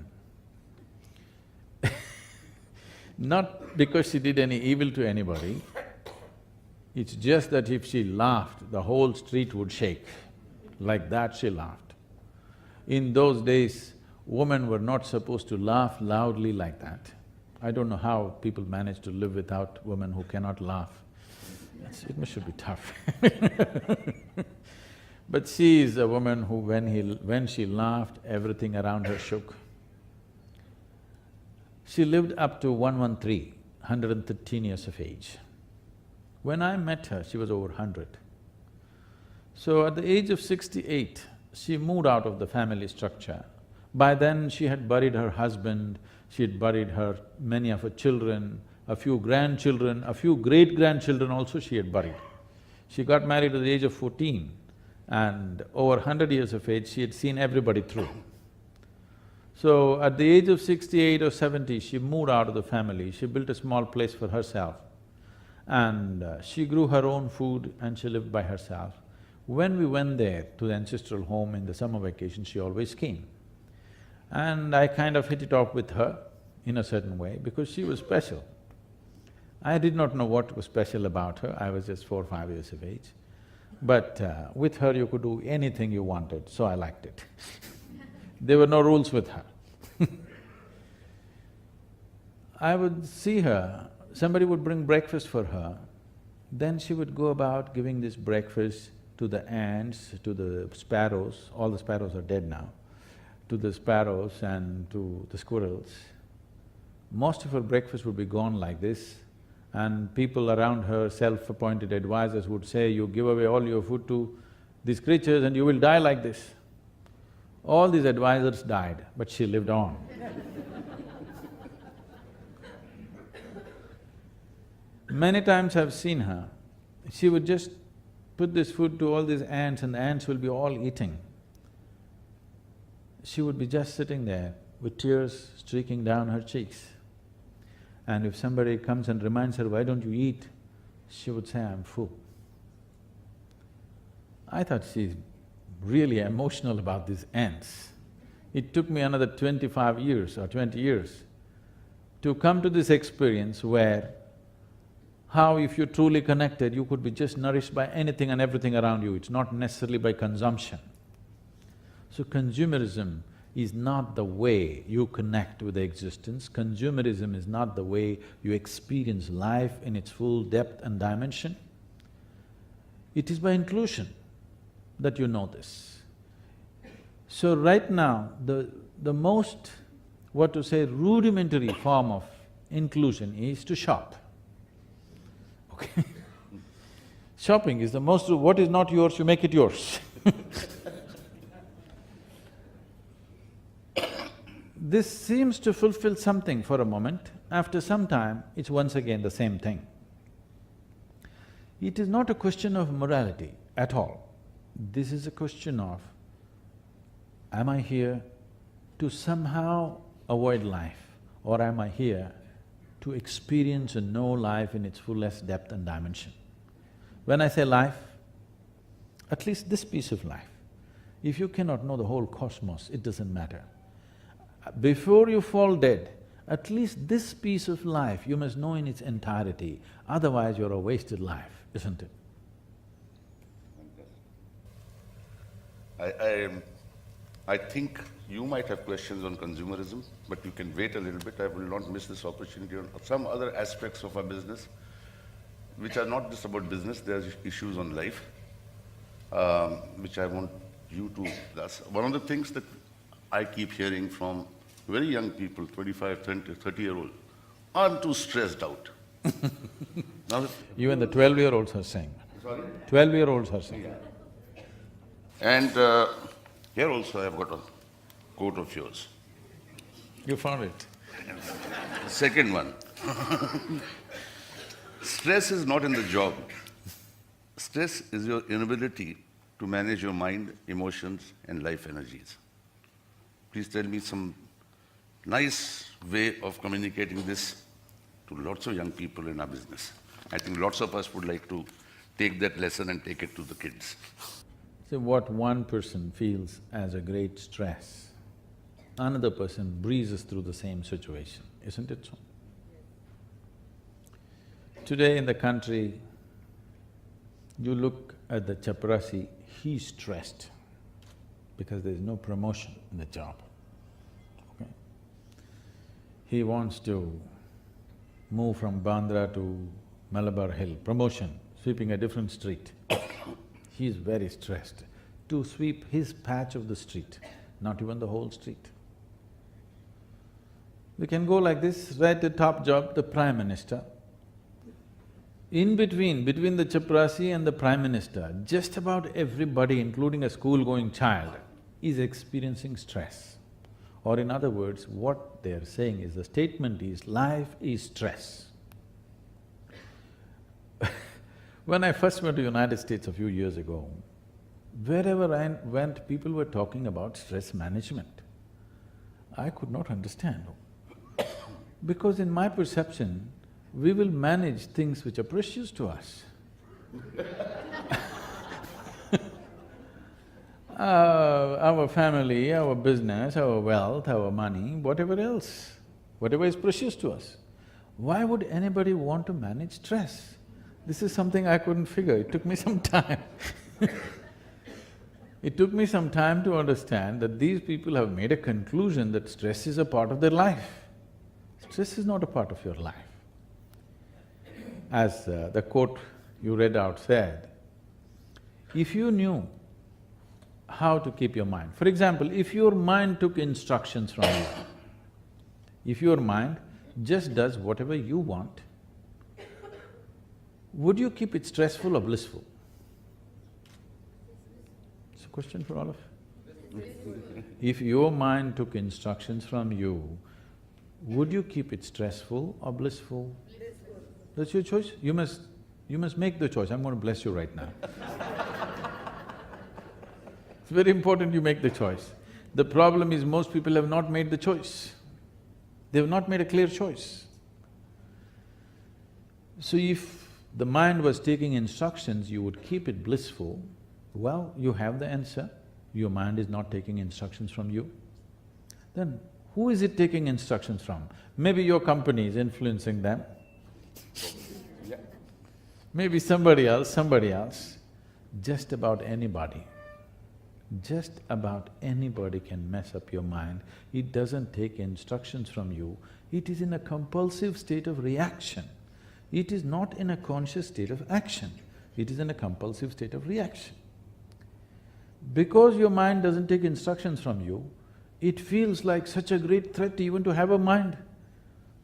Not because she did any evil to anybody, it's just that if she laughed, the whole street would shake. Like that she laughed. In those days, women were not supposed to laugh loudly like that. I don't know how people manage to live without women who cannot laugh. It should be tough But she is a woman who when she laughed, everything around her shook. She lived up to 113, 113 years of age. When I met her, she was over 100. So at the age of 68, she moved out of the family structure. By then, she had buried her husband, she had buried many of her children, a few grandchildren, a few great-grandchildren also she had buried. She got married at the age of 14 and over 100 years of age, she had seen everybody through. So at the age of 68 or 70, she moved out of the family, she built a small place for herself and she grew her own food and she lived by herself. When we went there to the ancestral home in the summer vacation, she always came. And I kind of hit it off with her in a certain way because she was special. I did not know what was special about her, I was just 4 or 5 years of age. But with her you could do anything you wanted, so I liked it There were no rules with her I would see her, somebody would bring breakfast for her, then she would go about giving this breakfast to the ants, to the sparrows, all the sparrows are dead now, to the sparrows and to the squirrels. Most of her breakfast would be gone like this, and people around her, self-appointed advisors would say, you give away all your food to these creatures and you will die like this. All these advisors died, but she lived on Many times I've seen her, she would just put this food to all these ants and the ants will be all eating. She would be just sitting there with tears streaking down her cheeks. And if somebody comes and reminds her, why don't you eat? She would say, I'm full. I thought she's really emotional about these ants. It took me another 25 years or 20 years to come to this experience where how if you're truly connected, you could be just nourished by anything and everything around you, it's not necessarily by consumption. So consumerism is not the way you connect with the existence, consumerism is not the way you experience life in its full depth and dimension. It is by inclusion that you know this. So right now, the most, what to say, rudimentary form of inclusion is to shop. Okay? Shopping is the most… what is not yours, you make it yours This seems to fulfill something for a moment, after some time, it's once again the same thing. It is not a question of morality at all. This is a question of, am I here to somehow avoid life, or am I here to experience and know life in its fullest depth and dimension? When I say life, at least this piece of life, if you cannot know the whole cosmos, it doesn't matter. Before you fall dead, at least this piece of life you must know in its entirety, otherwise you're a wasted life, isn't it? I think you might have questions on consumerism, but you can wait a little bit. I will not miss this opportunity on some other aspects of our business, which are not just about business, there are issues on life, which I want you to… One of the things that I keep hearing from very young people, 25, 30-year-old, I'm too stressed out. Now, even the 12-year-olds are saying. Sorry? 12-year-olds are saying. Yeah. And here also I've got a quote of yours. You found it? Second one. Stress is not in the job. Stress is your inability to manage your mind, emotions and life energies. Please tell me some nice way of communicating this to lots of young people in our business. I think lots of us would like to take that lesson and take it to the kids. So what one person feels as a great stress, another person breezes through the same situation, isn't it so? Today in the country, you look at the chaprasi, he's stressed. because there's no promotion in the job, okay? He wants to move from Bandra to Malabar Hill, promotion, sweeping a different street. He is very stressed to sweep his patch of the street, not even the whole street. We can go like this, right at top job, the Prime Minister. In between the chaprasi and the Prime Minister, just about everybody, including a school-going child, is experiencing stress. Or in other words, what they're saying is, the statement is, life is stress. When I first went to United States a few years ago, wherever I went, people were talking about stress management. I could not understand. Because in my perception, we will manage things which are precious to us. Our family, our business, our wealth, our money, whatever else, whatever is precious to us. Why would anybody want to manage stress? This is something I couldn't figure, it took me some time. It took me some time to understand that these people have made a conclusion that stress is a part of their life. Stress is not a part of your life. As the quote you read out said, if you knew how to keep your mind, for example, if your mind took instructions from you, if your mind just does whatever you want, would you keep it stressful or blissful? It's a question for all of you. If your mind took instructions from you, would you keep it stressful or blissful? Blissful. That's your choice. You must make the choice. I'm going to bless you right now. It's very important you make the choice. The problem is most people have not made the choice. They have not made a clear choice. So if the mind was taking instructions, you would keep it blissful, well, you have the answer. Your mind is not taking instructions from you. Then who is it taking instructions from? Maybe your company is influencing them. Maybe somebody else. Just about anybody can mess up your mind. It doesn't take instructions from you, it is in a compulsive state of reaction. It is not in a conscious state of action, it is in a compulsive state of reaction. Because your mind doesn't take instructions from you, it feels like such a great threat even to have a mind,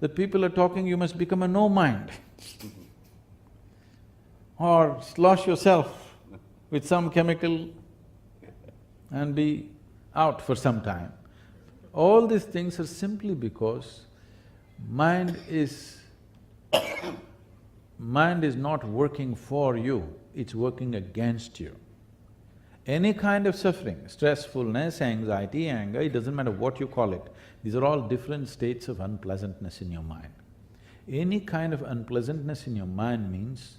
that people are talking, you must become a no mind. Or slosh yourself with some chemical and be out for some time. All these things are simply because mind is not working for you, it's working against you. Any kind of suffering, stressfulness, anxiety, anger, it doesn't matter what you call it, these are all different states of unpleasantness in your mind. Any kind of unpleasantness in your mind means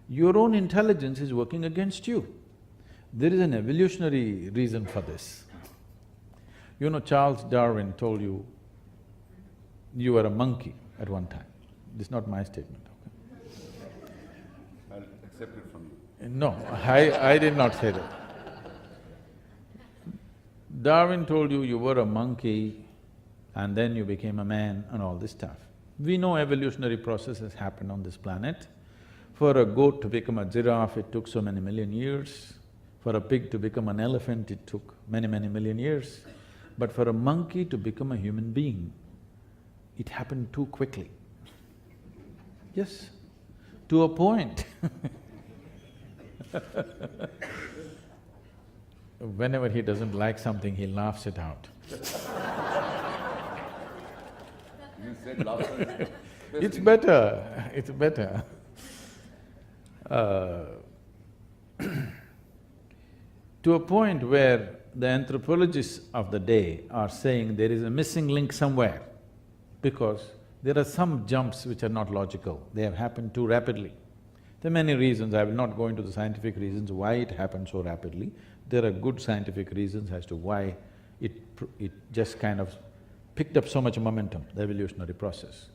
your own intelligence is working against you. There is an evolutionary reason for this. You know, Charles Darwin told you, you were a monkey at one time. This is not my statement, okay? I'll accept it from you. No, I did not say that. Darwin told you, you were a monkey and then you became a man and all this stuff. We know evolutionary process has happened on this planet. For a goat to become a giraffe, it took so many million years. For a pig to become an elephant, it took many million years. But for a monkey to become a human being, it happened too quickly. Yes, to a point. Whenever he doesn't like something, he laughs it out. You said laughter. It's better. To a point where the anthropologists of the day are saying there is a missing link somewhere, because there are some jumps which are not logical, they have happened too rapidly. There are many reasons, I will not go into the scientific reasons why it happened so rapidly. There are good scientific reasons as to why it just kind of picked up so much momentum, the evolutionary process.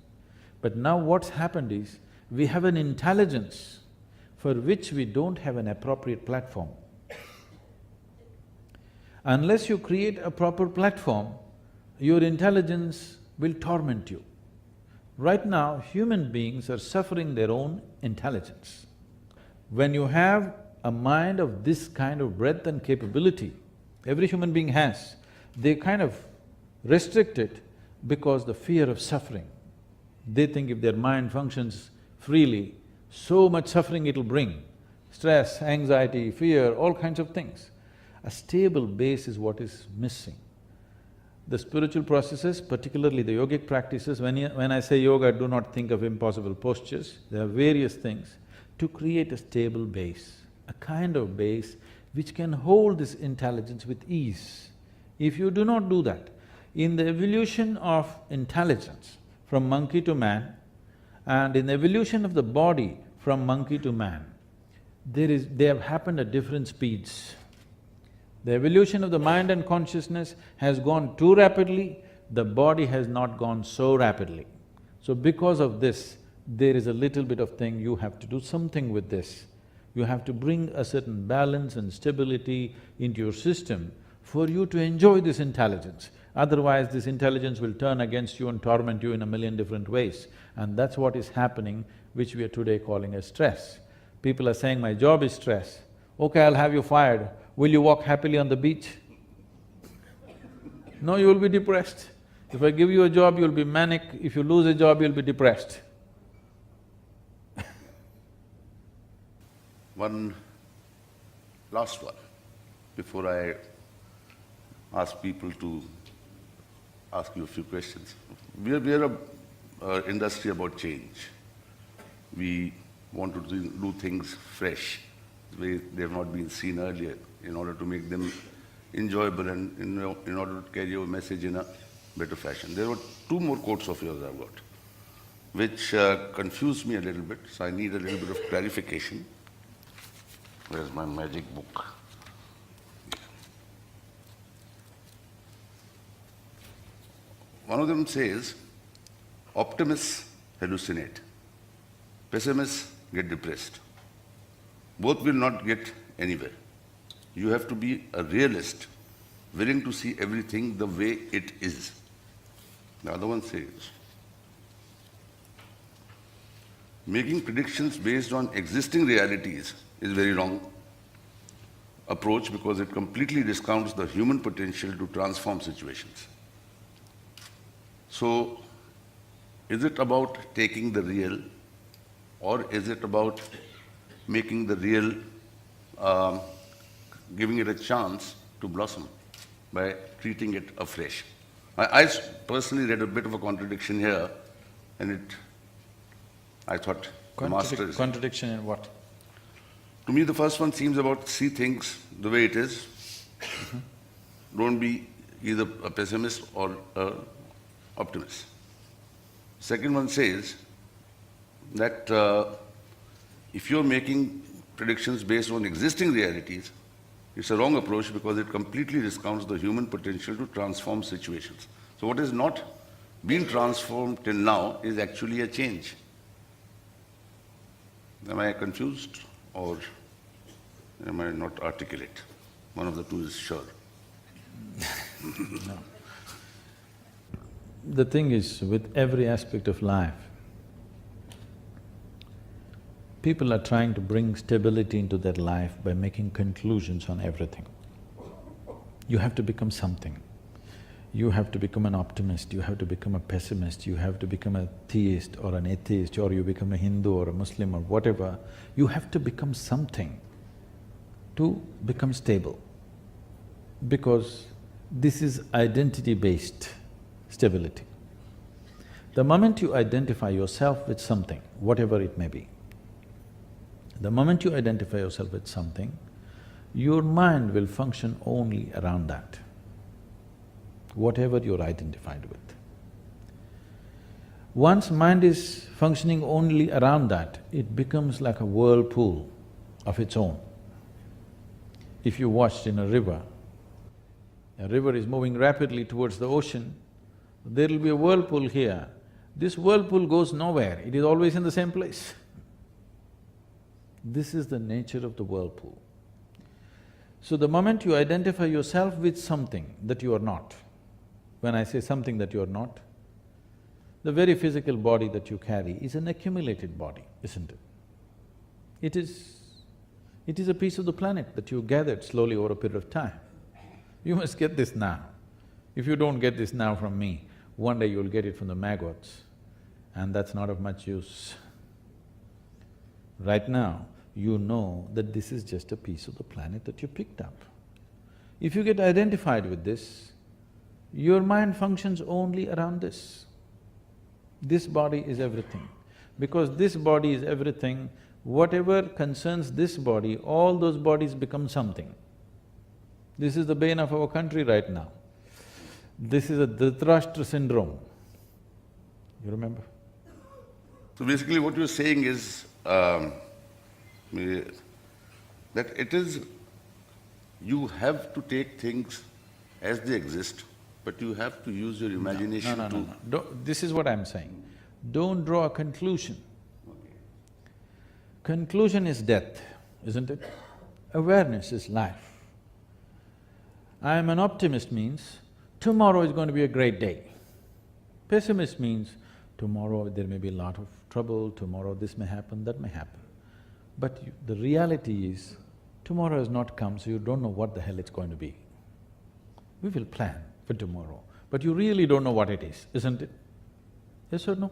But now what's happened is, we have an intelligence for which we don't have an appropriate platform. Unless you create a proper platform, your intelligence will torment you. Right now, human beings are suffering their own intelligence. When you have a mind of this kind of breadth and capability, every human being has, they kind of restrict it because the fear of suffering. They think if their mind functions freely, so much suffering it'll bring. Stress, anxiety, fear, all kinds of things. A stable base is what is missing. The spiritual processes, particularly the yogic practices, when I say yoga, do not think of impossible postures. There are various things to create a stable base, a kind of base which can hold this intelligence with ease. If you do not do that, in the evolution of intelligence from monkey to man and in the evolution of the body from monkey to man, they have happened at different speeds. The evolution of the mind and consciousness has gone too rapidly, the body has not gone so rapidly. So because of this, there is a little bit of thing, you have to do something with this. You have to bring a certain balance and stability into your system for you to enjoy this intelligence. Otherwise, this intelligence will turn against you and torment you in a million different ways. And that's what is happening, which we are today calling as stress. People are saying, my job is stress. Okay, I'll have you fired. Will you walk happily on the beach? No, you will be depressed. If I give you a job, you'll be manic. If you lose a job, you'll be depressed. One last one, before I ask people to ask you a few questions. We are a industry about change. We want to do things fresh, the way they have not been seen earlier, in order to make them enjoyable and in order to carry your message in a better fashion. There were two more quotes of yours I've got, which confused me a little bit, so I need a little bit of clarification. Where's my magic book? One of them says, optimists hallucinate, pessimists get depressed. Both will not get anywhere. You have to be a realist, willing to see everything the way it is. The other one says, making predictions based on existing realities is very wrong approach because it completely discounts the human potential to transform situations. So, is it about taking the real, or is it about making the real, giving it a chance to blossom by treating it afresh? I personally read a bit of a contradiction here, and I thought the master is… Contradiction in what? To me, the first one seems about see things the way it is. Don't be either a pessimist or an optimist. Second one says that if you're making predictions based on existing realities, it's a wrong approach because it completely discounts the human potential to transform situations. So what has not been transformed till now is actually a change. Am I confused or am I not articulate? One of the two is sure. No. The thing is, with every aspect of life, people are trying to bring stability into their life by making conclusions on everything. You have to become something. You have to become an optimist, you have to become a pessimist, you have to become a theist or an atheist, or you become a Hindu or a Muslim or whatever. You have to become something to become stable, because this is identity-based stability. The moment you identify yourself with something, whatever it may be, the moment you identify yourself with something, your mind will function only around that, whatever you're identified with. Once mind is functioning only around that, it becomes like a whirlpool of its own. If you watched in a river is moving rapidly towards the ocean, there'll be a whirlpool here. This whirlpool goes nowhere, it is always in the same place. This is the nature of the whirlpool. So the moment you identify yourself with something that you are not, when I say something that you are not, the very physical body that you carry is an accumulated body, isn't it? It is a piece of the planet that you gathered slowly over a period of time. You must get this now. If you don't get this now from me, one day you'll get it from the maggots, and that's not of much use. Right now, you know that this is just a piece of the planet that you picked up. If you get identified with this, your mind functions only around this. This body is everything. Because this body is everything, whatever concerns this body, all those bodies become something. This is the bane of our country right now. This is a Dhritarashtra syndrome. You remember? So basically what you're saying is that it is… you have to take things as they exist, but you have to use your imagination to… This is what I'm saying. Don't draw a conclusion. Conclusion is death, isn't it? Awareness is life. I am an optimist means tomorrow is going to be a great day. Pessimist means tomorrow there may be a lot of trouble, tomorrow this may happen, that may happen. But the reality is, tomorrow has not come, so you don't know what the hell it's going to be. We will plan for tomorrow, but you really don't know what it is, isn't it? Yes or no?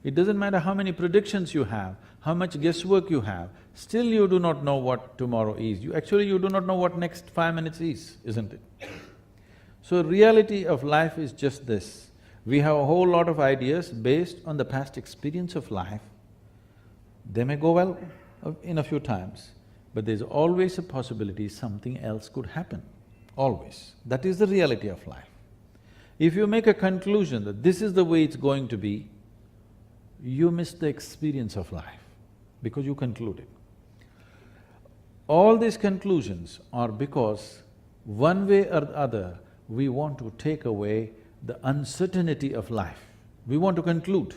It doesn't matter how many predictions you have, how much guesswork you have, still you do not know what tomorrow is. You do not know what next 5 minutes is, isn't it? So reality of life is just this. We have a whole lot of ideas based on the past experience of life. They may go well in a few times, but there's always a possibility something else could happen, always. That is the reality of life. If you make a conclusion that this is the way it's going to be, you miss the experience of life because you concluded. All these conclusions are because one way or the other, we want to take away the uncertainty of life. We want to conclude.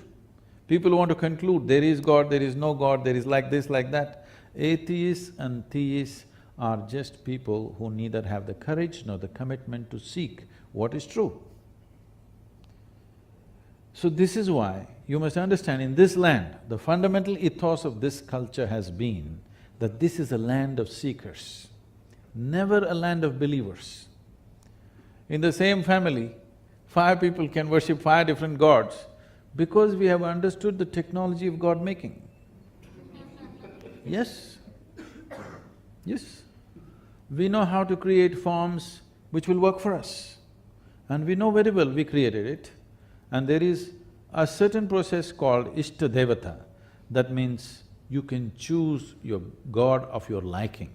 People want to conclude, there is God, there is no God, there is like this, like that. Atheists and theists are just people who neither have the courage nor the commitment to seek what is true. So this is why you must understand, in this land, the fundamental ethos of this culture has been that this is a land of seekers, never a land of believers. In the same family, 5 people can worship 5 different gods because we have understood the technology of God-making. Yes, yes. We know how to create forms which will work for us, and we know very well we created it. And there is a certain process called Ishta Devata. That means you can choose your god of your liking.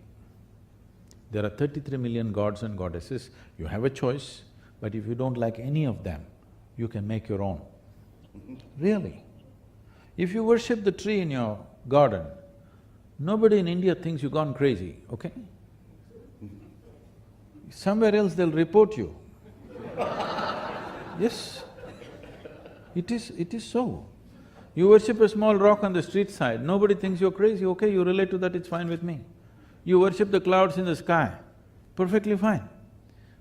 There are 33 million gods and goddesses, you have a choice, but if you don't like any of them, you can make your own. Really. If you worship the tree in your garden, nobody in India thinks you've gone crazy, okay? Somewhere else they'll report you. Yes. It is so. You worship a small rock on the street side, nobody thinks you're crazy, okay, you relate to that, it's fine with me. You worship the clouds in the sky, perfectly fine.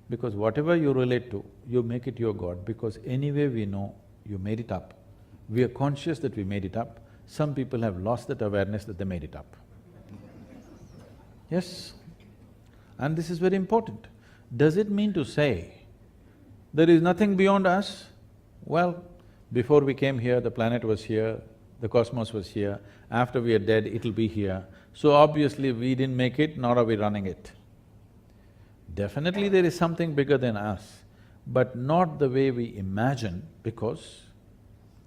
Because whatever you relate to, you make it your God, because anyway we know you made it up. We are conscious that we made it up. Some people have lost that awareness that they made it up. Yes? And this is very important. Does it mean to say there is nothing beyond us? Well, before we came here, the planet was here, the cosmos was here, after we are dead, it'll be here. So obviously we didn't make it, nor are we running it. Definitely there is something bigger than us, but not the way we imagine, because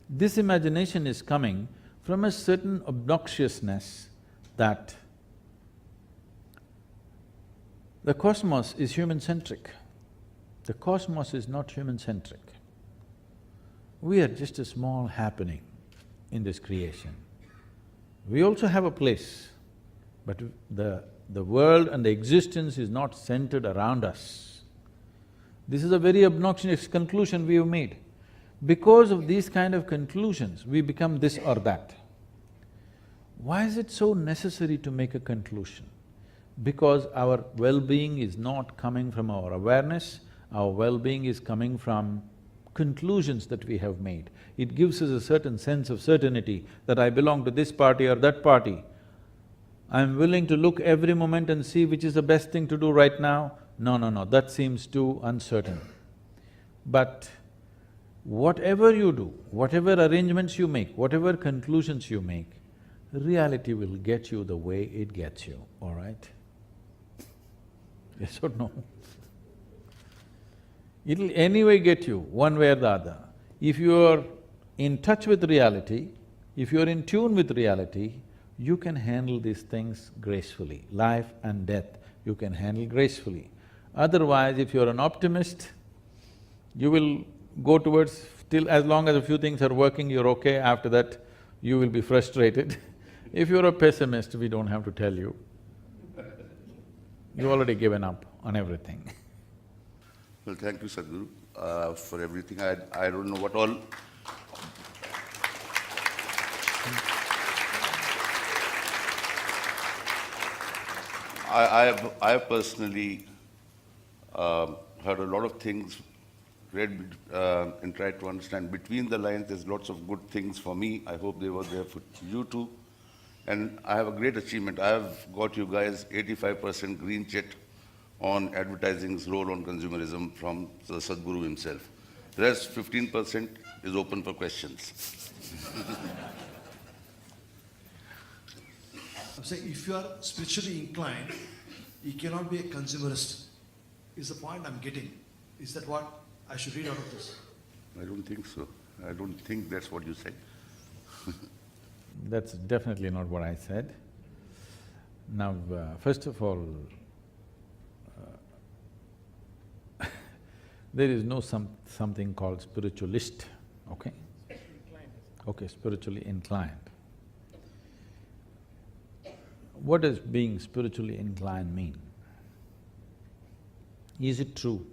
this imagination is coming from a certain obnoxiousness that the cosmos is human-centric. The cosmos is not human-centric. We are just a small happening in this creation. We also have a place, but the world and the existence is not centered around us. This is a very obnoxious conclusion we have made. Because of these kind of conclusions, we become this or that. Why is it so necessary to make a conclusion? because our well-being is not coming from our awareness, our well-being is coming from conclusions that we have made. It gives us a certain sense of certainty that I belong to this party or that party. I'm willing to look every moment and see which is the best thing to do right now. No, that seems too uncertain. But whatever you do, whatever arrangements you make, whatever conclusions you make, reality will get you the way it gets you, all right? Yes or no? It'll anyway get you, one way or the other. If you are in touch with reality, if you are in tune with reality, you can handle these things gracefully. Life and death, you can handle gracefully. Otherwise, if you're an optimist, you will go towards… till as long as a few things are working, you're okay, after that you will be frustrated. If you're a pessimist, we don't have to tell you. You've already given up on everything. Well, thank you, Sadguru, for everything. I don't know what all… I have personally heard a lot of things, read and tried to understand between the lines. There's lots of good things for me. I hope they were there for you too. And I have a great achievement. I have got you guys 85% green check on advertising's role on consumerism from the Sadguru himself. The rest 15% is open for questions. I'm saying if you are spiritually inclined, you cannot be a consumerist, is the point I'm getting. Is that what I should read out of this? I don't think so. I don't think that's what you said. That's definitely not what I said. Now, first of all, there is no something called spiritualist, okay? Okay, spiritually inclined. What does being spiritually inclined mean? Is it true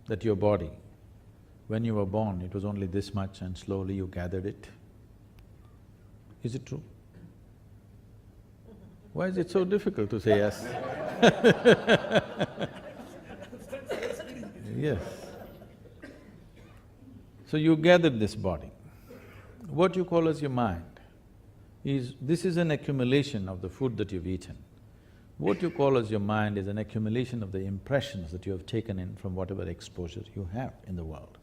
that your body, when you were born, it was only this much and slowly you gathered it? Is it true? Why is it so difficult to say yes? Yes. So you gathered this body. What you call as your mind this is an accumulation of the food that you've eaten. What you call as your mind is an accumulation of the impressions that you have taken in from whatever exposure you have in the world.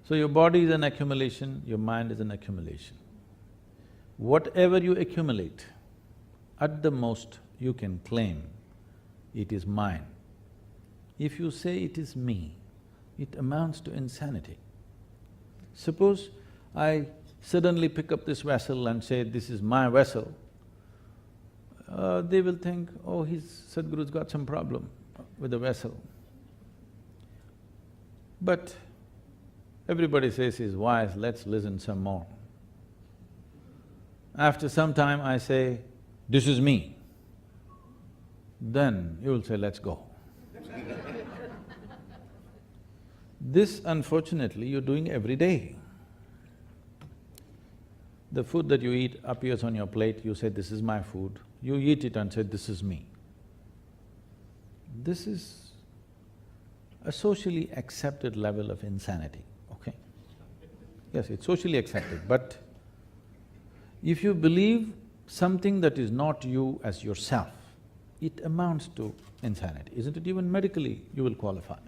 So your body is an accumulation, your mind is an accumulation. Whatever you accumulate, at the most you can claim it is mine. If you say it is me, it amounts to insanity. Suppose I suddenly pick up this vessel and say, this is my vessel, they will think, oh, Sadhguru's got some problem with the vessel. But everybody says he's wise, let's listen some more. After some time I say, this is me, then you will say, let's go. This, unfortunately, you're doing every day. The food that you eat appears on your plate, you say, this is my food. You eat it and say, this is me. This is a socially accepted level of insanity, okay? Yes, it's socially accepted, but if you believe something that is not you as yourself, it amounts to insanity, isn't it? Even medically, you will qualify.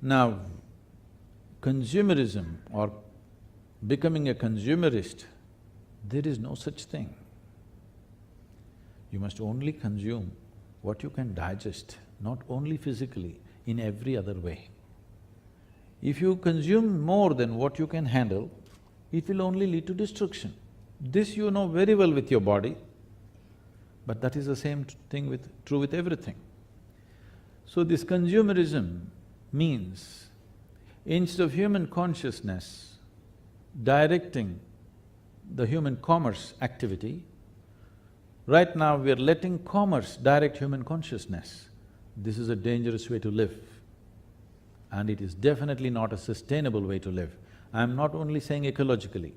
Now, consumerism or becoming a consumerist, there is no such thing. You must only consume what you can digest, not only physically, in every other way. If you consume more than what you can handle, it will only lead to destruction. This you know very well with your body, but that is the same thing true with everything. So this consumerism means, instead of human consciousness directing the human commerce activity, right now we are letting commerce direct human consciousness. This is a dangerous way to live, and it is definitely not a sustainable way to live. I'm not only saying ecologically,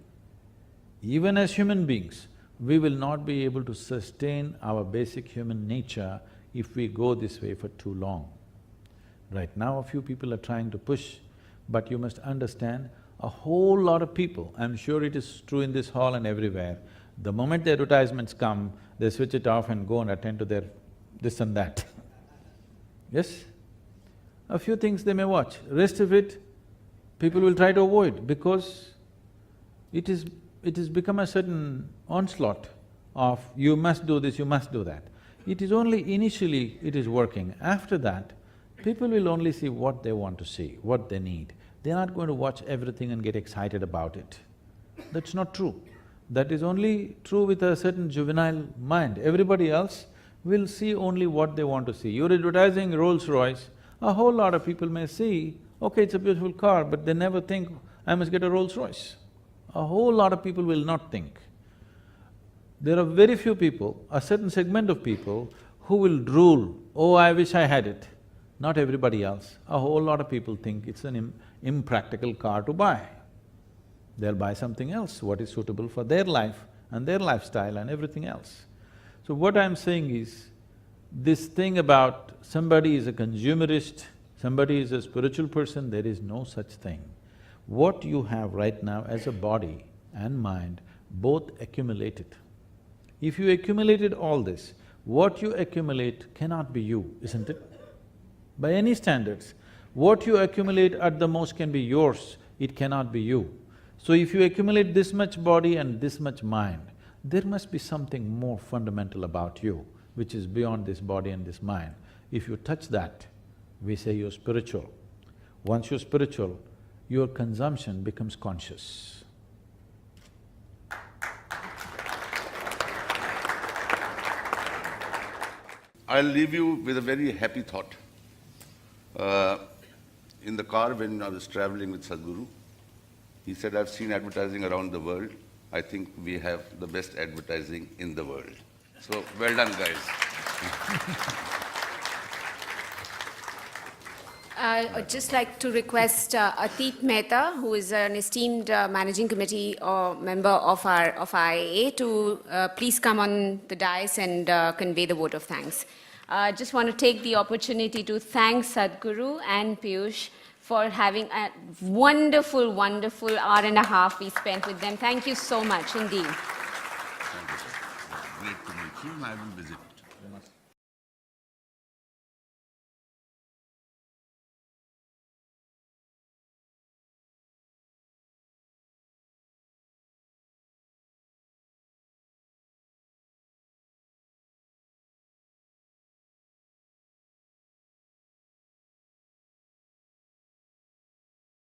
even as human beings, we will not be able to sustain our basic human nature if we go this way for too long. Right now, a few people are trying to push, but you must understand, a whole lot of people, I'm sure it is true in this hall and everywhere, the moment the advertisements come, they switch it off and go and attend to their this and that. Yes? A few things they may watch, rest of it, people will try to avoid because it has become a certain onslaught of you must do this, you must do that. It is only initially it is working, after that, people will only see what they want to see, what they need. They're not going to watch everything and get excited about it. That's not true. That is only true with a certain juvenile mind. Everybody else will see only what they want to see. You're advertising Rolls-Royce, a whole lot of people may see, okay, it's a beautiful car, but they never think, I must get a Rolls-Royce. A whole lot of people will not think. There are very few people, a certain segment of people who will drool, oh, I wish I had it. Not everybody else. A whole lot of people think it's an impractical car to buy. They'll buy something else, what is suitable for their life and their lifestyle and everything else. So what I'm saying is, this thing about somebody is a consumerist, somebody is a spiritual person, there is no such thing. What you have right now as a body and mind, both accumulated. If you accumulated all this, what you accumulate cannot be you, isn't it? By any standards, what you accumulate at the most can be yours, it cannot be you. So if you accumulate this much body and this much mind, there must be something more fundamental about you, which is beyond this body and this mind. If you touch that, we say you're spiritual. Once you're spiritual, your consumption becomes conscious. I'll leave you with a very happy thought. In the car when I was traveling with Sadguru, he said, I've seen advertising around the world. I think we have the best advertising in the world. So, well done, guys. I'd just like to request Atit Mehta, who is an esteemed managing committee member of our IAA, to please come on the dais and convey the vote of thanks. I just want to take the opportunity to thank Sadguru and Piyush for having a wonderful, wonderful hour and a half we spent with them. Thank you so much indeed. Thank you, sir. Great to meet you. I will visit.